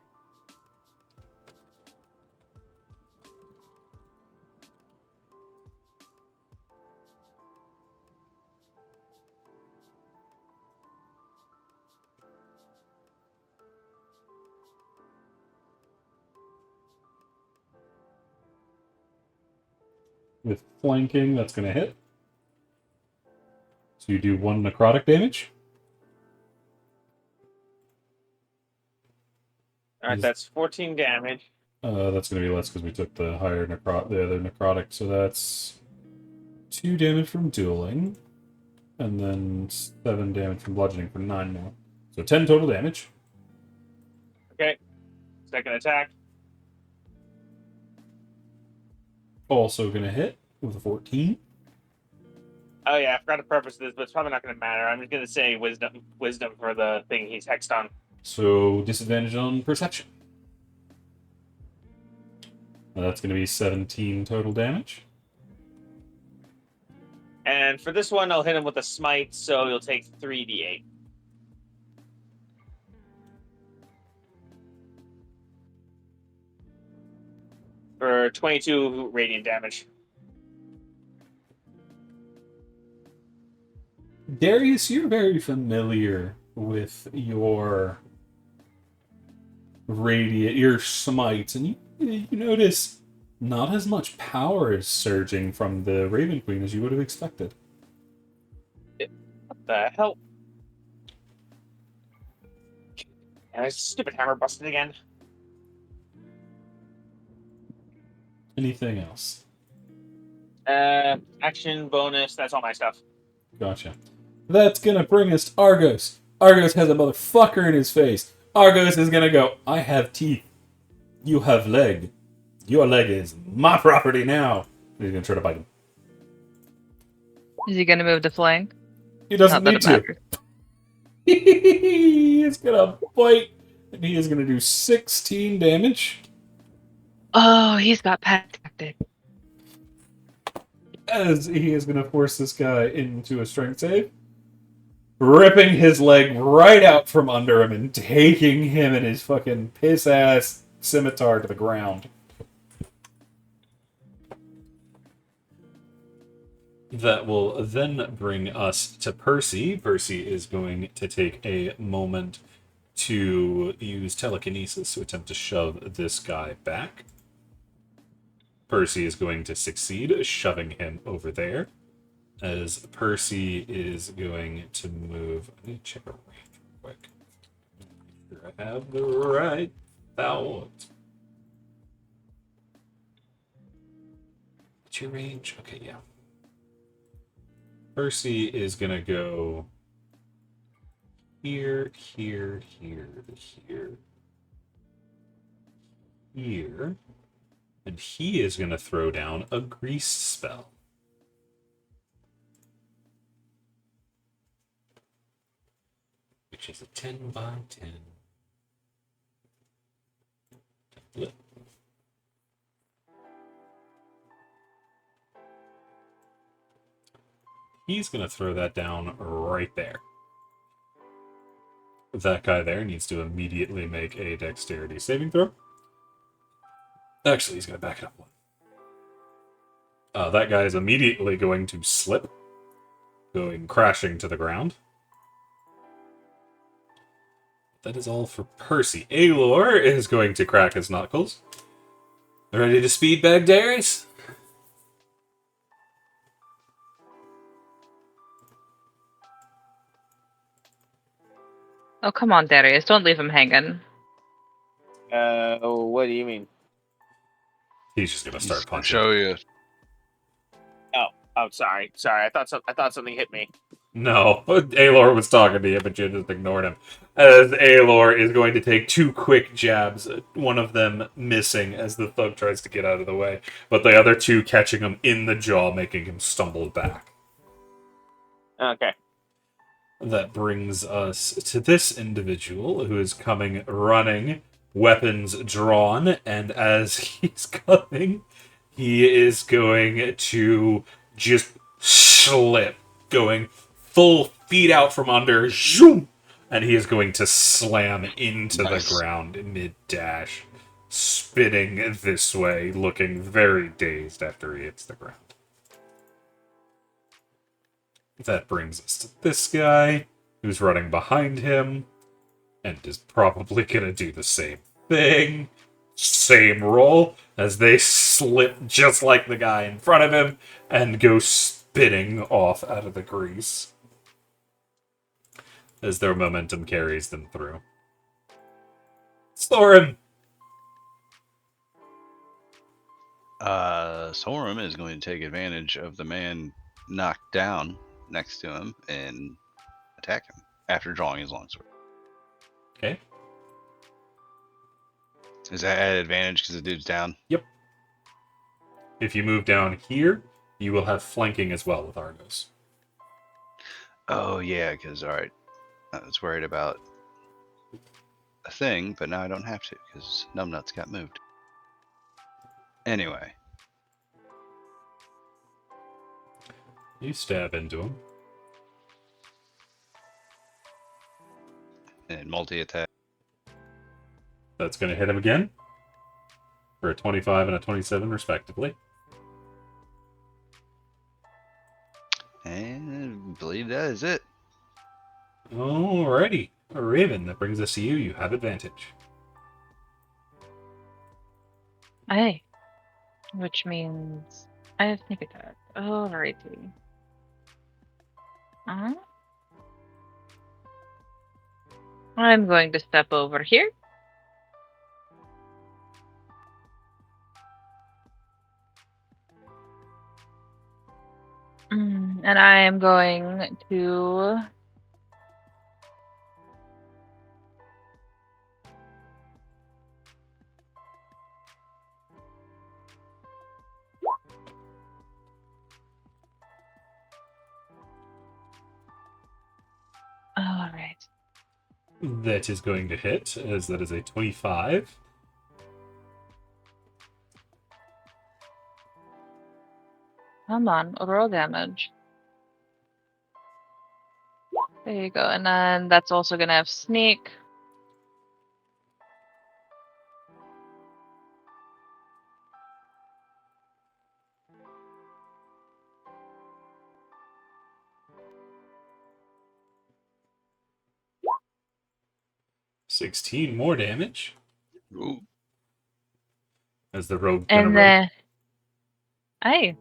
With flanking, that's going to hit. So you do 1 necrotic damage. Alright, that's 14 damage. That's going to be less because we took the other necrotic. So that's 2 damage from dueling, and then 7 damage from bludgeoning for 9 more. So 10 total damage. Okay. Second attack. Also going to hit with a 14. Oh yeah, I forgot to preface this, but it's probably not going to matter. I'm just going to say wisdom for the thing he's hexed on. So disadvantage on perception. That's going to be 17 total damage. And for this one, I'll hit him with a smite, so you'll take 3d8. For 22 radiant damage. Darius, you're very familiar with your your smites, and you notice not as much power is surging from the Raven Queen as you would have expected. What the hell? And this stupid hammer busted again. Anything else? Action, bonus, that's all my stuff. Gotcha. That's gonna bring us to Argos. Argos has a motherfucker in his face. Argos is gonna go, I have teeth. You have leg. Your leg is my property now. He's gonna try to bite him. Is he gonna move to flank? He doesn't Not that need it to. matters. He is gonna bite, and he is gonna do 16 damage. Oh, he's got pet tactic. As he is gonna force this guy into a strength save, ripping his leg right out from under him and taking him and his fucking piss ass scimitar to the ground. That will then bring us to Percy. Percy is going to take a moment to use telekinesis to attempt to shove this guy back. Percy is going to succeed, shoving him over there. As Percy is going to move. I need to check a range real quick. Make sure I have the right thought. What's your range? Okay, yeah. Percy is going to go here, here, here, here, here. And he is going to throw down a grease spell. Which is a 10 by 10. Flip. He's going to throw that down right there. That guy there needs to immediately make a dexterity saving throw. Actually, he's going to back it up one. That guy is immediately going to slip, going crashing to the ground. That is all for Percy. Aelor is going to crack his knuckles. Ready to speed bag Darius? Oh, come on, Darius. Don't leave him hanging. What do you mean? He's just going to start punching. Show you. Oh, sorry. I thought something hit me. No, Aelor was talking to you, but you just ignored him. As Aelor is going to take 2 quick jabs, one of them missing as the thug tries to get out of the way, but the other 2 catching him in the jaw, making him stumble back. Okay. That brings us to this individual who is coming running, weapons drawn, and as he's coming, he is going to just slip, going full feet out from under, zoom, and he is going to slam into the ground mid-dash, spinning this way, looking very dazed after he hits the ground. That brings us to this guy, who's running behind him, and is probably going to do the same thing. Same roll, as they slip just like the guy in front of him, and go spinning off out of the grease. As their momentum carries them through. Soren! Sorum is going to take advantage of the man knocked down next to him and attack him after drawing his longsword. Okay. Is that at advantage because the dude's down? Yep. If you move down here, you will have flanking as well with Argos. Oh, yeah, because, alright, I was worried about a thing, but now I don't have to because Numbnuts got moved. Anyway. You stab into him. And multi-attack. That's going to hit him again. For a 25 and a 27, respectively. And I believe that is it. Alrighty. Raven, that brings us to you. You have advantage. Hey. Which means I have sneak attack. Alrighty. Uh-huh. I'm going to step over here. And I am going to That is going to hit, as that is a 25. Come on, roll damage. There you go. And then that's also going to have sneak. $16 more damage. Ooh. As the rogue And then... Aye.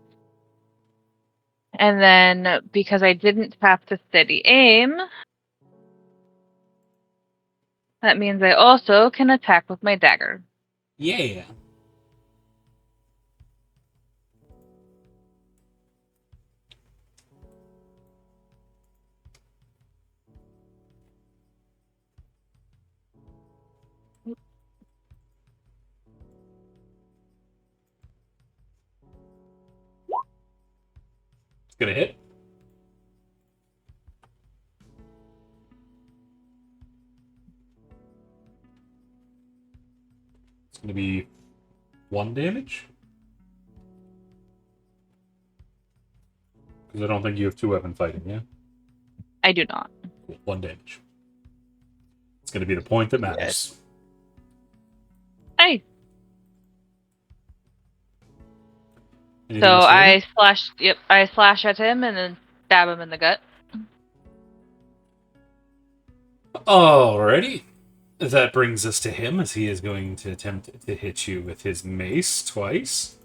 And then, because I didn't have to steady aim, that means I also can attack with my dagger. Yeah. It's gonna hit. It's gonna be 1 damage. Because I don't think you have 2-weapon fighting, yeah? I do not. Cool. 1 damage. It's gonna be the point that matters. Aye. Anything So else for I you? slash. Yep, I slash at him and then stab him in the gut. Alrighty. That brings us to him, as he is going to attempt to hit you with his mace twice.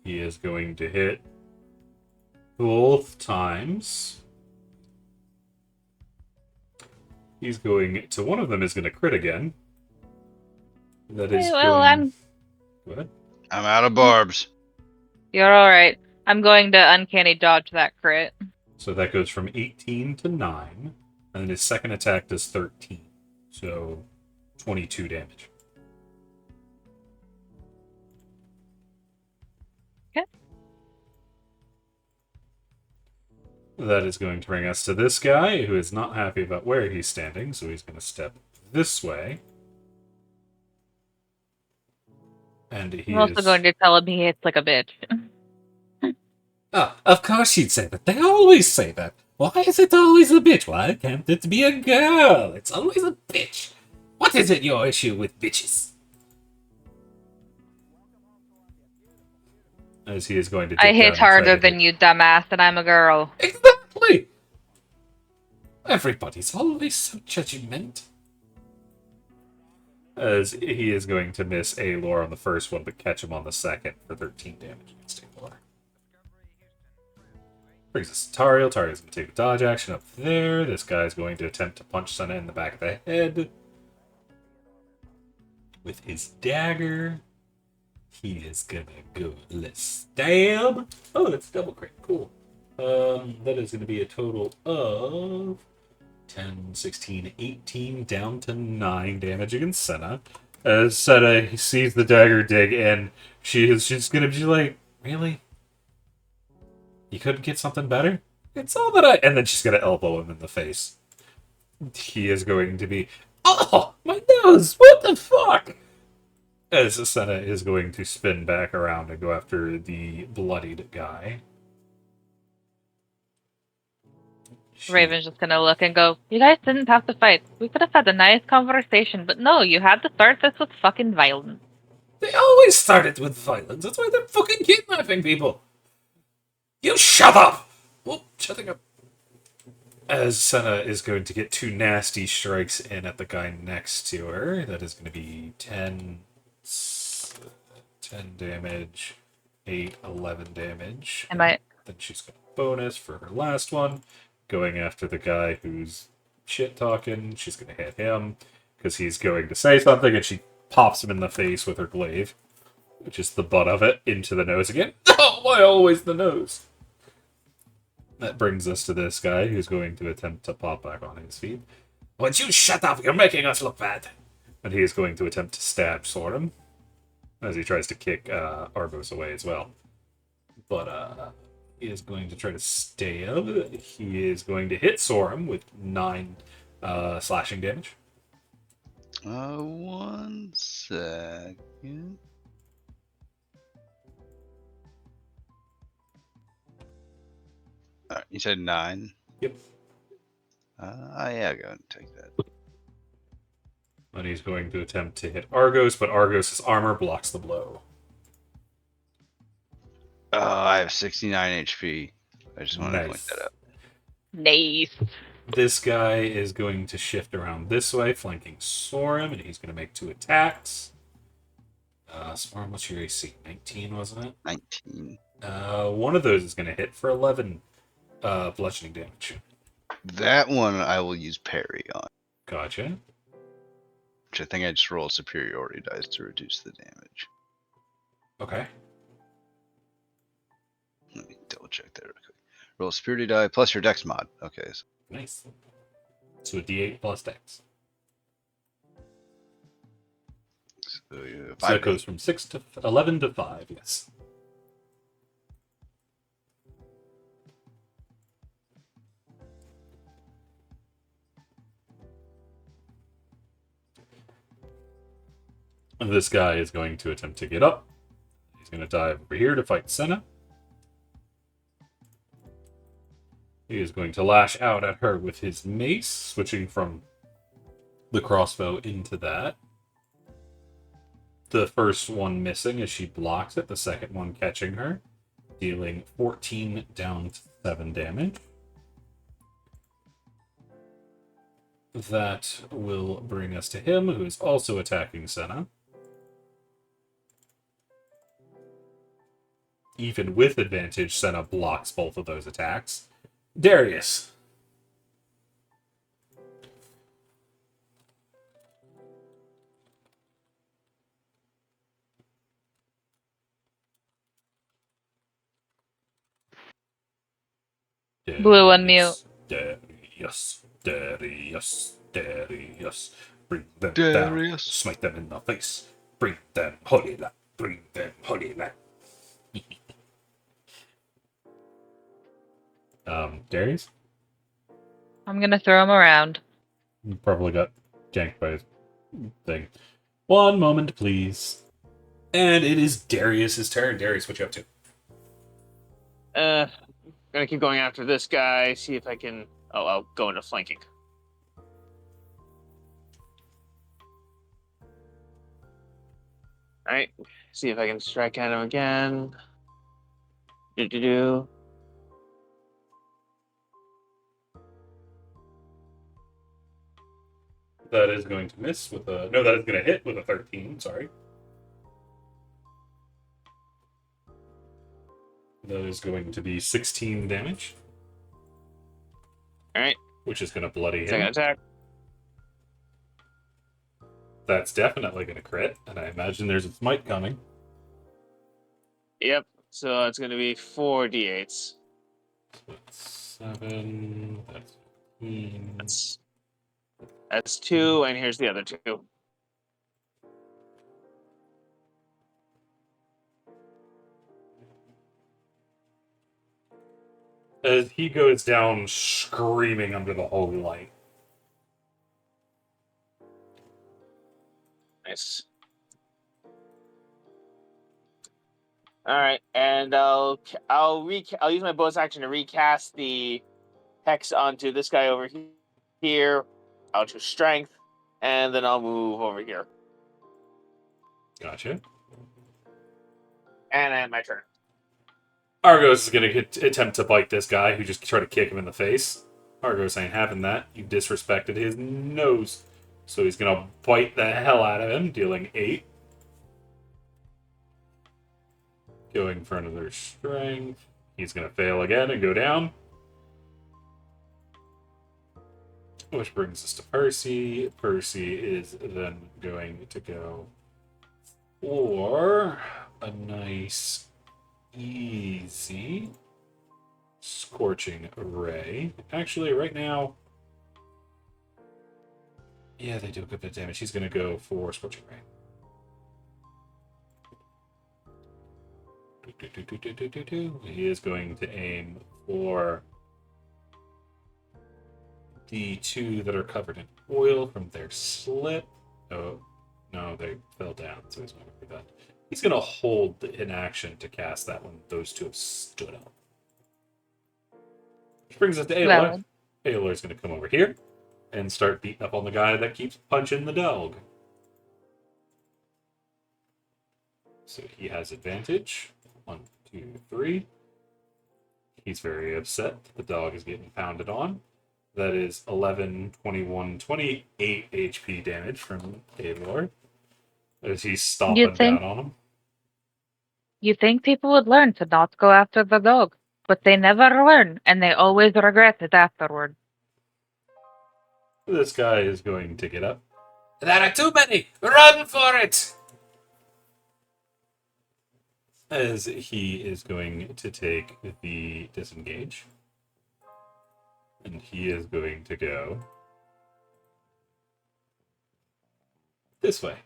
He is going to hit both times. He's going to... One of them is going to crit again. That is going... Go ahead. I'm out of barbs. You're alright. I'm going to uncanny dodge that crit. So that goes from 18 to 9. And then his second attack does 13. So 22 damage. Okay. That is going to bring us to this guy, who is not happy about where he's standing, so he's going to step this way. And he I'm also going to tell him he hits like a bitch. Ah, of course you'd say that. They always say that. Why is it always a bitch? Why can't it be a girl? It's always a bitch. What is it your issue with bitches? As he is going to I dip hit down and harder try to than hit. you, dumbass, and I'm a girl. Exactly! Everybody's always so judgmental. As he is going to miss Aelor on the first one, but catch him on the second for 13 damage against Aelor. Brings us to Tariel. Tariel's going to take a dodge action up there. This guy's going to attempt to punch Senna in the back of the head with his dagger. He is going to go, let's stab. Oh, that's double crit. Cool. That is going to be a total of 10, 16, 18, down to 9 damage against Senna. As Senna sees the dagger dig in, she is just going to be like, really? You couldn't get something better? It's all that I... And then she's going to elbow him in the face. He is going to be... Oh, my nose! What the fuck? As Senna is going to spin back around and go after the bloodied guy. Raven's just gonna look and go, you guys didn't have to fight. We could have had a nice conversation, but no, you had to start this with fucking violence. They always start it with violence. That's why they're fucking kidnapping people. You shut up! Oh, shutting up. As Senna is going to get 2 nasty strikes in at the guy next to her. That is going to be 10 damage, 8, 11 damage. Then she's got a bonus for her last one. Going after the guy who's shit-talking. She's going to hit him because he's going to say something, and she pops him in the face with her glaive, which is the butt of it, into the nose again. Oh, why always the nose? That brings us to this guy who's going to attempt to pop back on his feet. Would you shut up? You're making us look bad. And he is going to attempt to stab Sorum as he tries to kick Argos away as well. But he is going to try to stab. He is going to hit Sorum with 9 Slashing damage. 1 second. All right, you said 9. Yep. Yeah, go ahead and take that. And he's going to attempt to hit Argos, but Argos' armor blocks the blow. Oh, I have 69 HP. I just wanted to point that out. Nice. This guy is going to shift around this way, flanking Sorum, and he's going to make 2 attacks. Sorum, what's your AC? 19, wasn't it? 19. One of those is going to hit for 11 bludgeoning damage. That one I will use parry on, Gotcha. which I think I just roll superiority dice to reduce the damage. Okay. Let me double check that real quick. Roll superiority die plus your dex mod. Okay. So Nice. So a d8 plus dex. yeah, So that goes from 6 to 11 to 5, yes. And this guy is going to attempt to get up. He's going to dive over here to fight Senna. He is going to lash out at her with his mace, switching from the crossbow into that. The first one missing as she blocks it, the second one catching her, dealing 14 down to 7 damage. That will bring us to him, who is also attacking Senna. Even with advantage, Senna blocks both of those attacks. Darius. Blue unmute. Darius. Bring them Darius. down. Smite them in the face. Bring them holy light. Bring them holy light. Darius? I'm gonna throw him around. You probably got janked by his thing. One moment, please. And it is Darius's turn. Darius, what you up to? Gonna keep going after this guy, see if I can... Oh, I'll go into flanking. Alright, see if I can strike at him again. Do. That is going to miss with a... No, that is going to hit with a 13, sorry. That is going to be 16 damage. Alright, Which is going to bloody him. second attack. That's definitely going to crit, and I imagine there's a smite coming. Yep, so it's gonna be 4 d8s. So that's 7, that's 15. That's 2, and here's the other 2. As he goes down screaming under the holy light. Nice. All right, and I'll use my bonus action to recast the hex onto this guy over here. I'll choose strength, and then I'll move over here. Gotcha. And I have my turn. Argos is going to attempt to bite this guy who just tried to kick him in the face. Argos ain't having that. You disrespected his nose. So he's going to bite the hell out of him, dealing 8. Going for another strength. He's going to fail again and go down. Which brings us to Percy. Percy is then going to go for a nice, easy Scorching Ray. Actually, right now... Yeah, they do a good bit of damage. He's going to go for Scorching Ray. He is going to aim for the two that are covered in oil from their slip. Oh, no, they fell down, so he's not going to do that. He's going to hold an action to cast that when those two have stood up. Which brings us to Aelor. Valid. Aelor is going to come over here and start beating up on the guy that keeps punching the dog. So he has advantage. 1, 2, 3. He's very upset. The dog is getting pounded on. That is 11, 21, 28 HP damage from Aelor as he's stomping down on him. You think people would learn to not go after the dog, but they never learn, and they always regret it afterward. This guy is going to get up. There are too many! Run for it! As he is going to take the disengage. And he is going to go this way.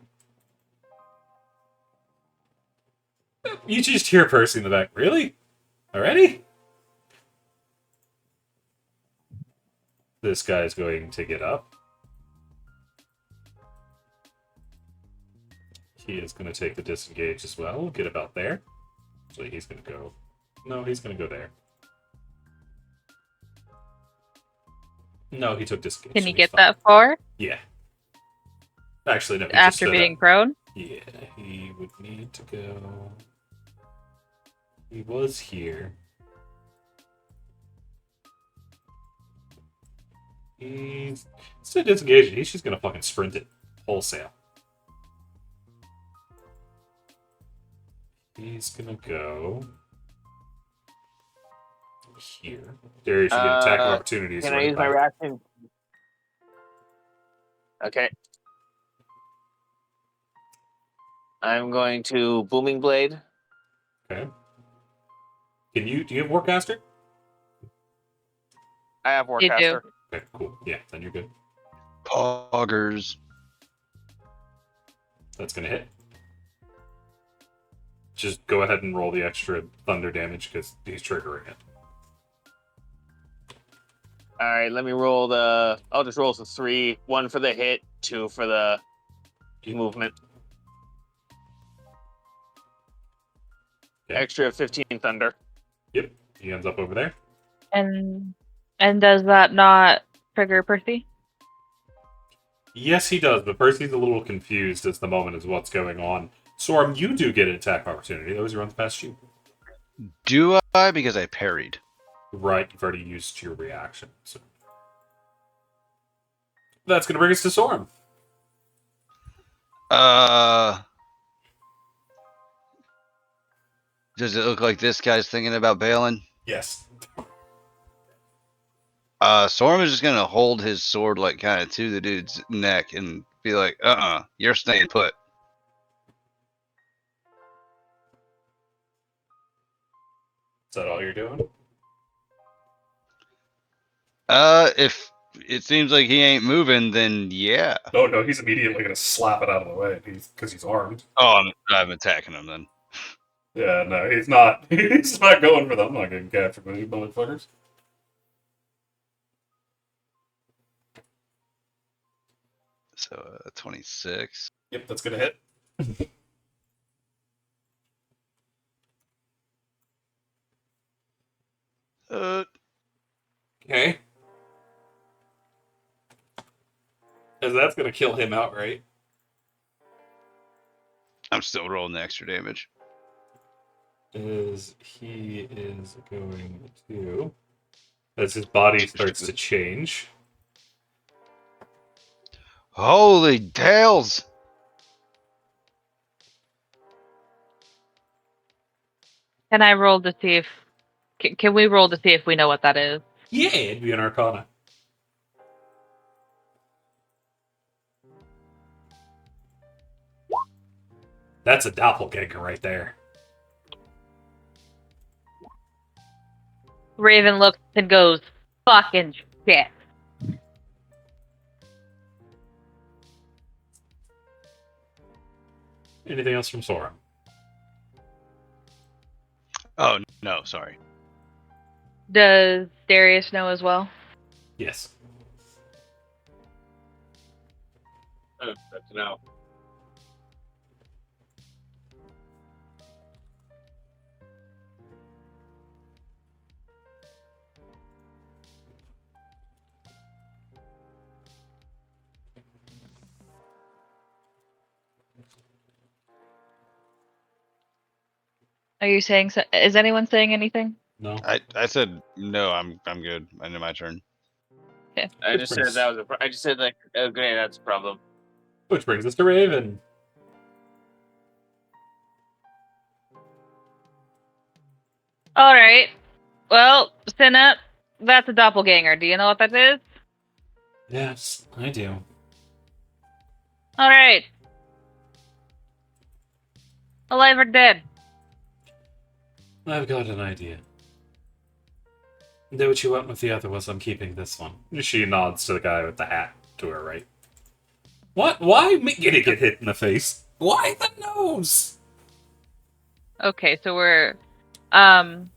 You just hear Percy in the back. Really? Already? This guy is going to get up. He is going to take the disengage as well. Get about there. Actually, he's going to go... No, he's going to go there. No, he took disengage. Can so you he's get fine. that far Yeah. Actually, no. He just after stood being up. prone? Yeah, he would need to go... He was here. He's still disengaged. He's just going to fucking sprint it wholesale. He's going to go... here. Darius, you get attack of opportunities. Can I right use my by- reaction? Okay. I'm going to Booming Blade. Okay. Do you have Warcaster? I have You do. Warcaster. Okay, cool. Yeah, then you're good. Poggers. That's going to hit. Just go ahead and roll the extra thunder damage because he's triggering it. All right, let me roll the. I'll just roll some 3. 1 for the hit, 2 for the movement. Okay. Extra 15 thunder. Yep, he ends up over there. And does that not trigger Percy? Yes, he does, but Percy's a little confused as the moment is what's going on. Storm, you do get an attack opportunity. Those runs past you. Do I? Because I parried. Right, you've already used your reaction. So that's going to bring us to Storm. Does it look like this guy's thinking about bailing? Yes. Storm is just gonna hold his sword like kind of to the dude's neck and be like, you're staying put. Is that all you're doing? If it seems like he ain't moving, then yeah. Oh, no, he's immediately going to slap it out of the way because he's armed. Oh, I'm attacking him then. Yeah, no, he's not. He's not going for them. I'm not getting captured by these motherfuckers. So 26. Yep, that's going to hit. Okay. As that's going to kill him outright. I'm still rolling the extra damage. As he is going to... As his body starts to change. Holy tails! Can I roll to see if... Can we roll to see if we know what that is? Yeah, it'd be an Arcana. That's a doppelganger right there. Raven looks and goes, fucking shit. Anything else from Sora? Oh, no, sorry. Does Darius know as well? Yes. Oh, good to know. Are you saying? Is anyone saying anything? No. I said no. I'm good. I know my turn. I Which just brings- said that was I just said like, okay, that's a problem. Which brings us to Raven. All right. Well, Cinna, that's a doppelganger. Do you know what that is? Yes, I do. All right. Alive or dead? I've got an idea. Do what you want with the other ones. I'm keeping this one. She nods to the guy with the hat to her right. What? Why me gonna get hit in the face? Why the nose? Okay, so we're um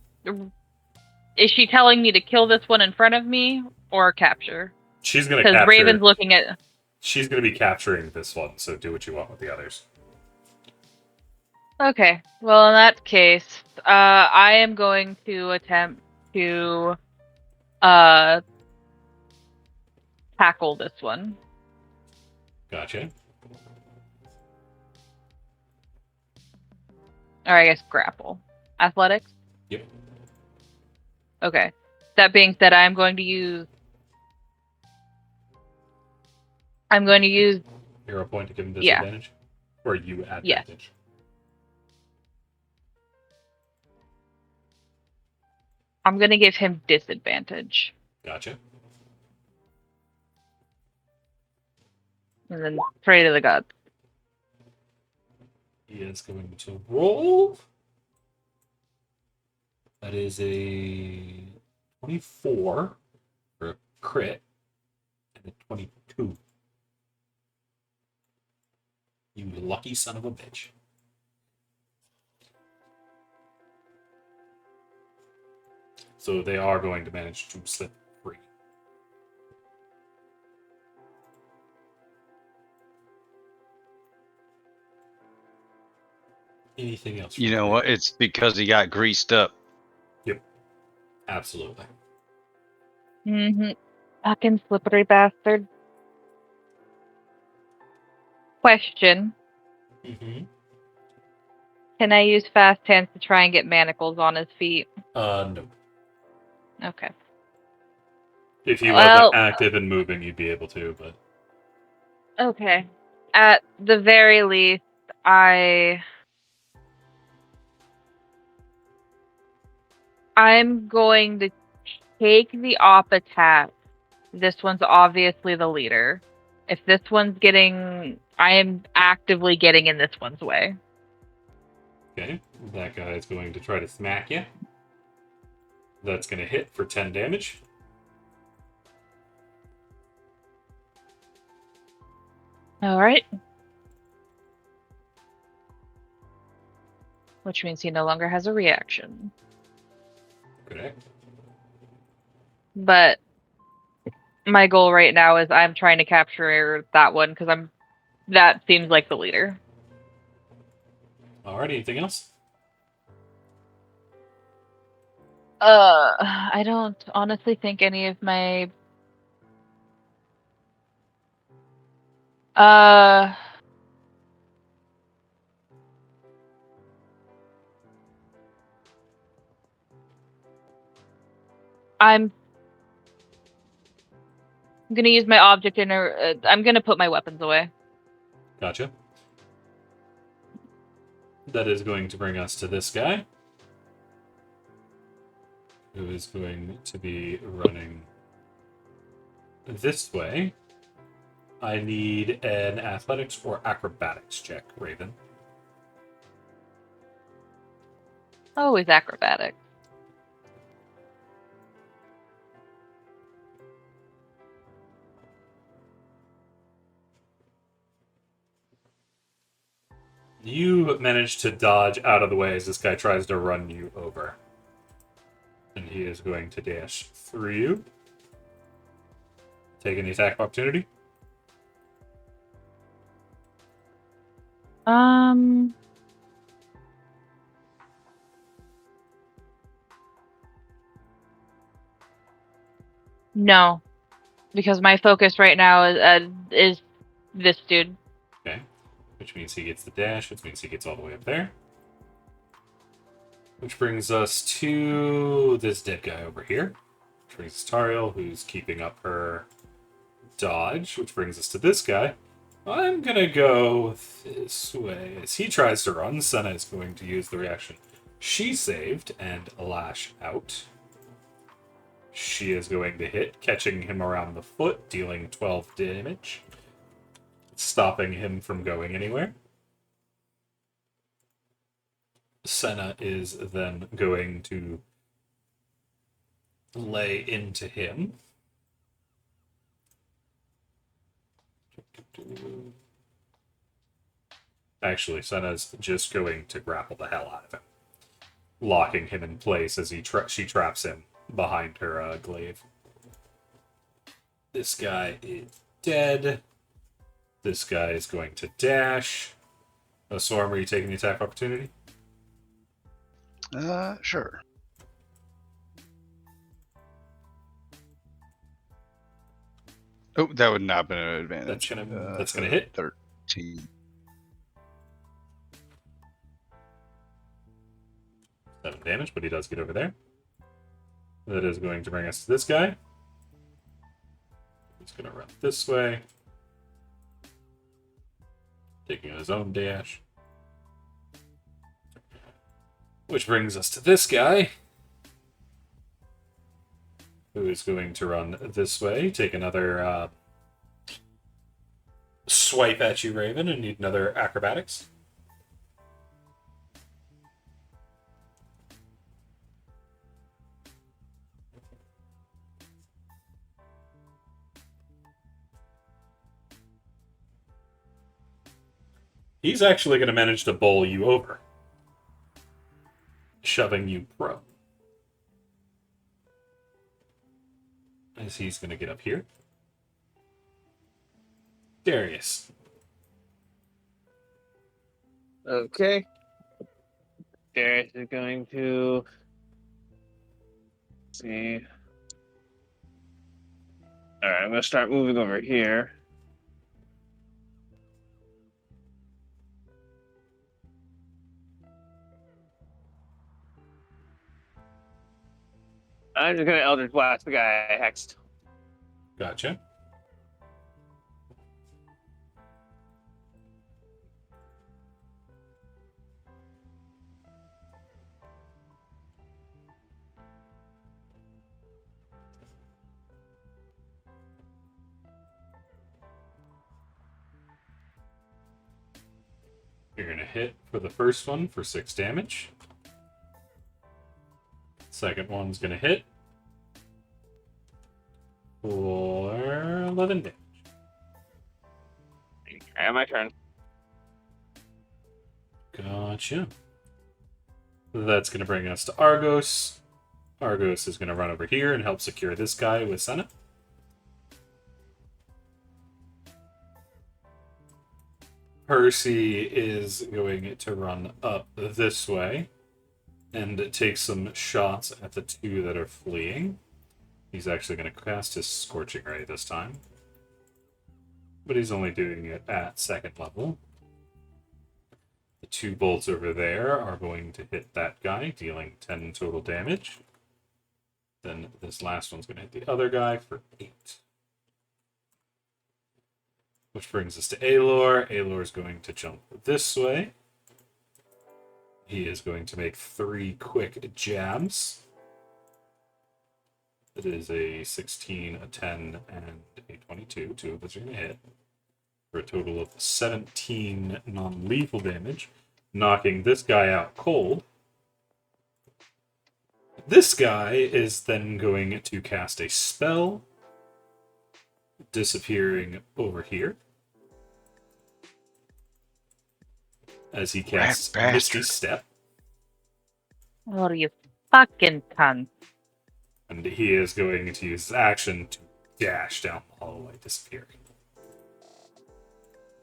is she telling me to kill this one in front of me or capture? She's gonna Because capture. Raven's looking at. She's gonna be capturing this one. So do what you want with the others. Okay, well in that case, I am going to attempt to tackle this one. Gotcha. Or I guess grapple. Athletics? Yep. Okay. That being said, I'm going to use Hero point to give him Yeah. disadvantage, or you Yes. advantage. I'm gonna give him disadvantage. Gotcha. And then pray to the gods. He is going to roll. That is a 24 for a crit and a 22. You lucky son of a bitch. So they are going to manage to slip free. Anything else? You know what? It's because he got greased up. Absolutely. Mm-hmm. Fucking slippery bastard. Question. Mm-hmm. Can I use fast hands to try and get manacles on his feet? No. Okay. If he Well- wasn't active and moving, you'd be able to, but... Okay. At the very least, I'm going to take the op attack. This one's obviously the leader. If this one's I am actively getting in this one's way. Okay, that guy is going to try to smack you. That's going to hit for 10 damage. Alright. Which means he no longer has a reaction. Correct. But my goal right now is I'm trying to capture that one because that seems like the leader. Alright, anything else? I don't honestly think any of my I'm gonna use my object I'm gonna put my weapons away. Gotcha. That is going to bring us to this guy, who is going to be running this way. I need an athletics or acrobatics check, Raven. Always acrobatic. You manage to dodge out of the way as this guy tries to run you over. And he is going to dash through you. Take an attack opportunity. Um. No, because my focus right now is this dude. Okay. Which means he gets the dash, which means he gets all the way up there. Which brings us to this dead guy over here. Which brings us to Tariel, who's keeping up her dodge. Which brings us to this guy. I'm gonna go this way. As he tries to run, Senna is going to use the reaction she saved and lash out. She is going to hit, catching him around the foot, dealing 12 damage, stopping him from going anywhere. Senna is then going to lay into him. Actually, Senna's just going to grapple the hell out of him, locking him in place as she traps him behind her glaive. This guy is dead. This guy is going to dash. Storm, are you taking the attack opportunity? Sure. Oh, that would not have been an advantage. That's gonna hit. 13. 7 damage, but he does get over there. That is going to bring us to this guy. He's going to run this way. Taking his own dash. Which brings us to this guy. Who is going to run this way. Take another swipe at you, Raven, and need another acrobatics. He's actually going to manage to bowl you over, shoving you prone. As he's going to get up here. Darius. Okay. Darius is going to see. All right, I'm going to start moving over here. I'm just going to Eldritch Blast the guy I hexed. Gotcha. You're going to hit for the first one for 6 damage. Second one's going to hit for 11 damage. All right, my turn. Gotcha. That's going to bring us to Argos. Argos is going to run over here and help secure this guy with Senna. Percy is going to run up this way and take some shots at the two that are fleeing. He's actually going to cast his Scorching Ray this time. But he's only doing it at 2nd level. The 2 bolts over there are going to hit that guy, dealing 10 total damage. Then this last one's going to hit the other guy for 8. Which brings us to Aelor. Aelor is going to jump this way. He is going to make 3 quick jabs. It is a 16, a 10, and a 22. 2 of those are going to hit. For a total of 17 non-lethal damage, knocking this guy out cold. This guy is then going to cast a spell, disappearing over here. As he casts Misty Step. Oh, you fucking cunt. And he is going to use his action to dash down the hallway, disappearing.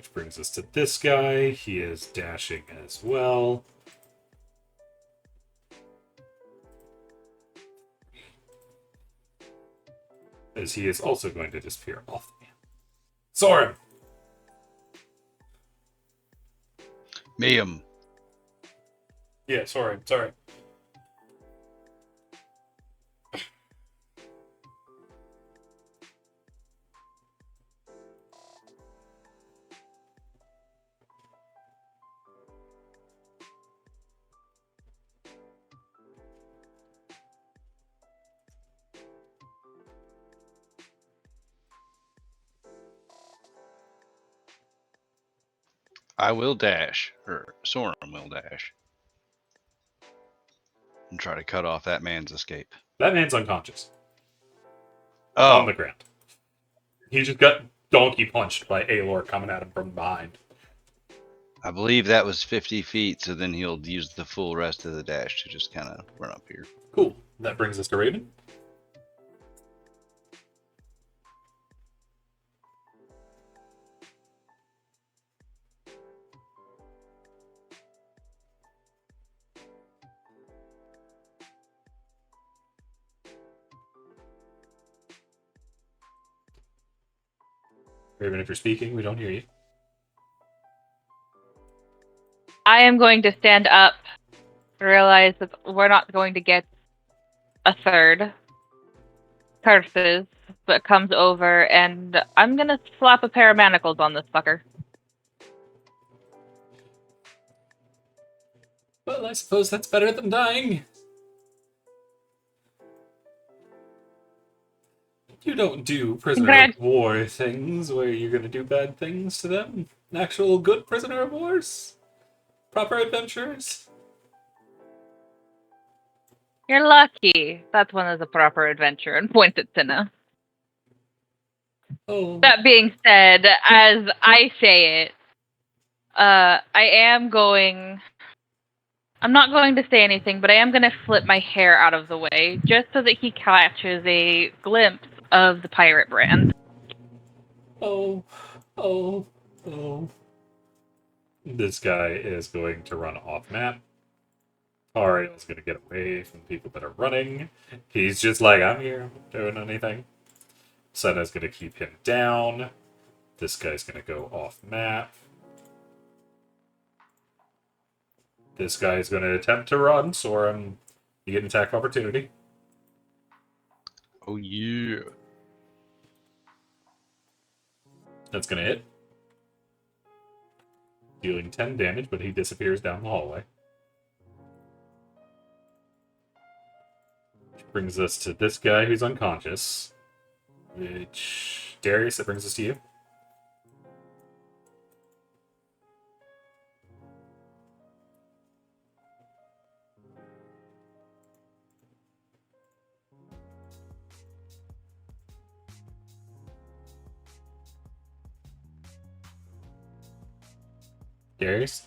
Which brings us to this guy. He is dashing as well. As he is also going to disappear off the map. Soren! Miam. Yeah, sorry. I will dash, or Soren will dash, and try to cut off that man's escape. That man's unconscious. Oh, On the ground. He just got donkey punched by Aelor coming at him from behind. I believe that was 50 feet, so then he'll use the full rest of the dash to just kind of run up here. Cool. That brings us to Raven. Raven, if you're speaking, we don't hear you. I am going to stand up, realize that we're not going to get a third curses, but comes over, and I'm gonna slap a pair of manacles on this fucker. Well, I suppose that's better than dying. You don't do prisoner of war things where you're going to do bad things to them. Actual good prisoner of wars? Proper adventurers? You're lucky. That one is a proper adventure, and points at Cinna. Oh. That being said, as I say it, I'm not going to say anything, but I am going to flip my hair out of the way, just so that he catches a glimpse of the pirate brand. Oh. This guy is going to run off map. Ariel's going to get away from people that are running. He's just like, I'm here, I'm not doing anything. Senna's going to keep him down. This guy's going to go off map. This guy is going to attempt to run, Soren. You get an attack opportunity. Oh, yeah. That's going to hit. Dealing 10 damage, but he disappears down the hallway. Which brings us to this guy who's unconscious. Which, Darius, that brings us to you. Darius?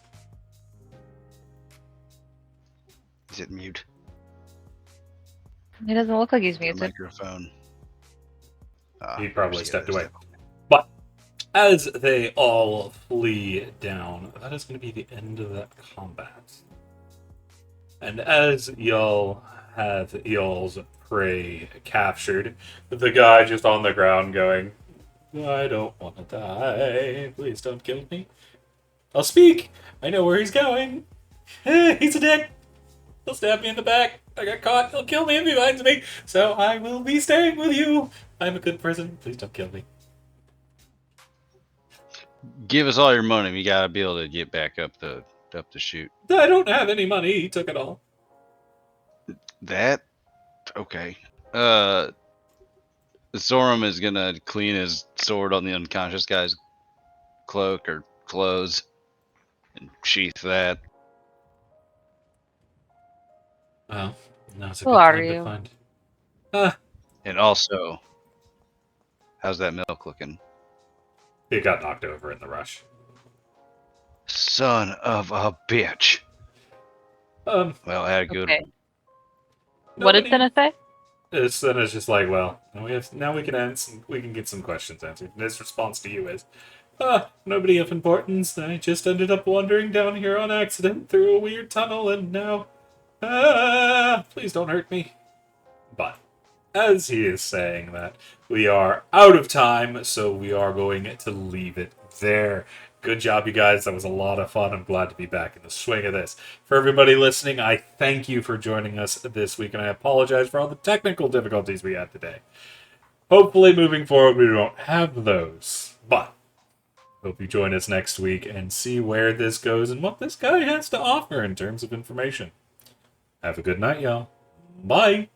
Is it mute? He doesn't look like he's The muted. microphone. He probably there's the stepped other away. step. But as they all flee down, that is going to be the end of that combat. And as y'all have y'all's prey captured, the guy just on the ground going, I don't want to die. Please don't kill me. I'll speak. I know where he's going. He's a dick. He'll stab me in the back. I got caught. He'll kill me if he finds me. So I will be staying with you. I'm a good person. Please don't kill me. Give us all your money. We gotta be able to get back up the chute. I don't have any money. He took it all. That okay. Zoram is gonna clean his sword on the unconscious guy's cloak or clothes and sheath that. Oh, now's a Who good are time to you? find. And also, how's that milk looking? He got knocked over in the rush. Son of a bitch. Well, I had a good Okay. one. What did Cinna say? Then it's just like, well, now we can get some questions answered. And his response to you is, Nobody of importance. I just ended up wandering down here on accident through a weird tunnel, and now... please don't hurt me. But, as he is saying that, we are out of time, so we are going to leave it there. Good job, you guys. That was a lot of fun. I'm glad to be back in the swing of this. For everybody listening, I thank you for joining us this week, and I apologize for all the technical difficulties we had today. Hopefully, moving forward, we don't have those. But, hope you join us next week and see where this goes and what this guy has to offer in terms of information. Have a good night, y'all. Bye!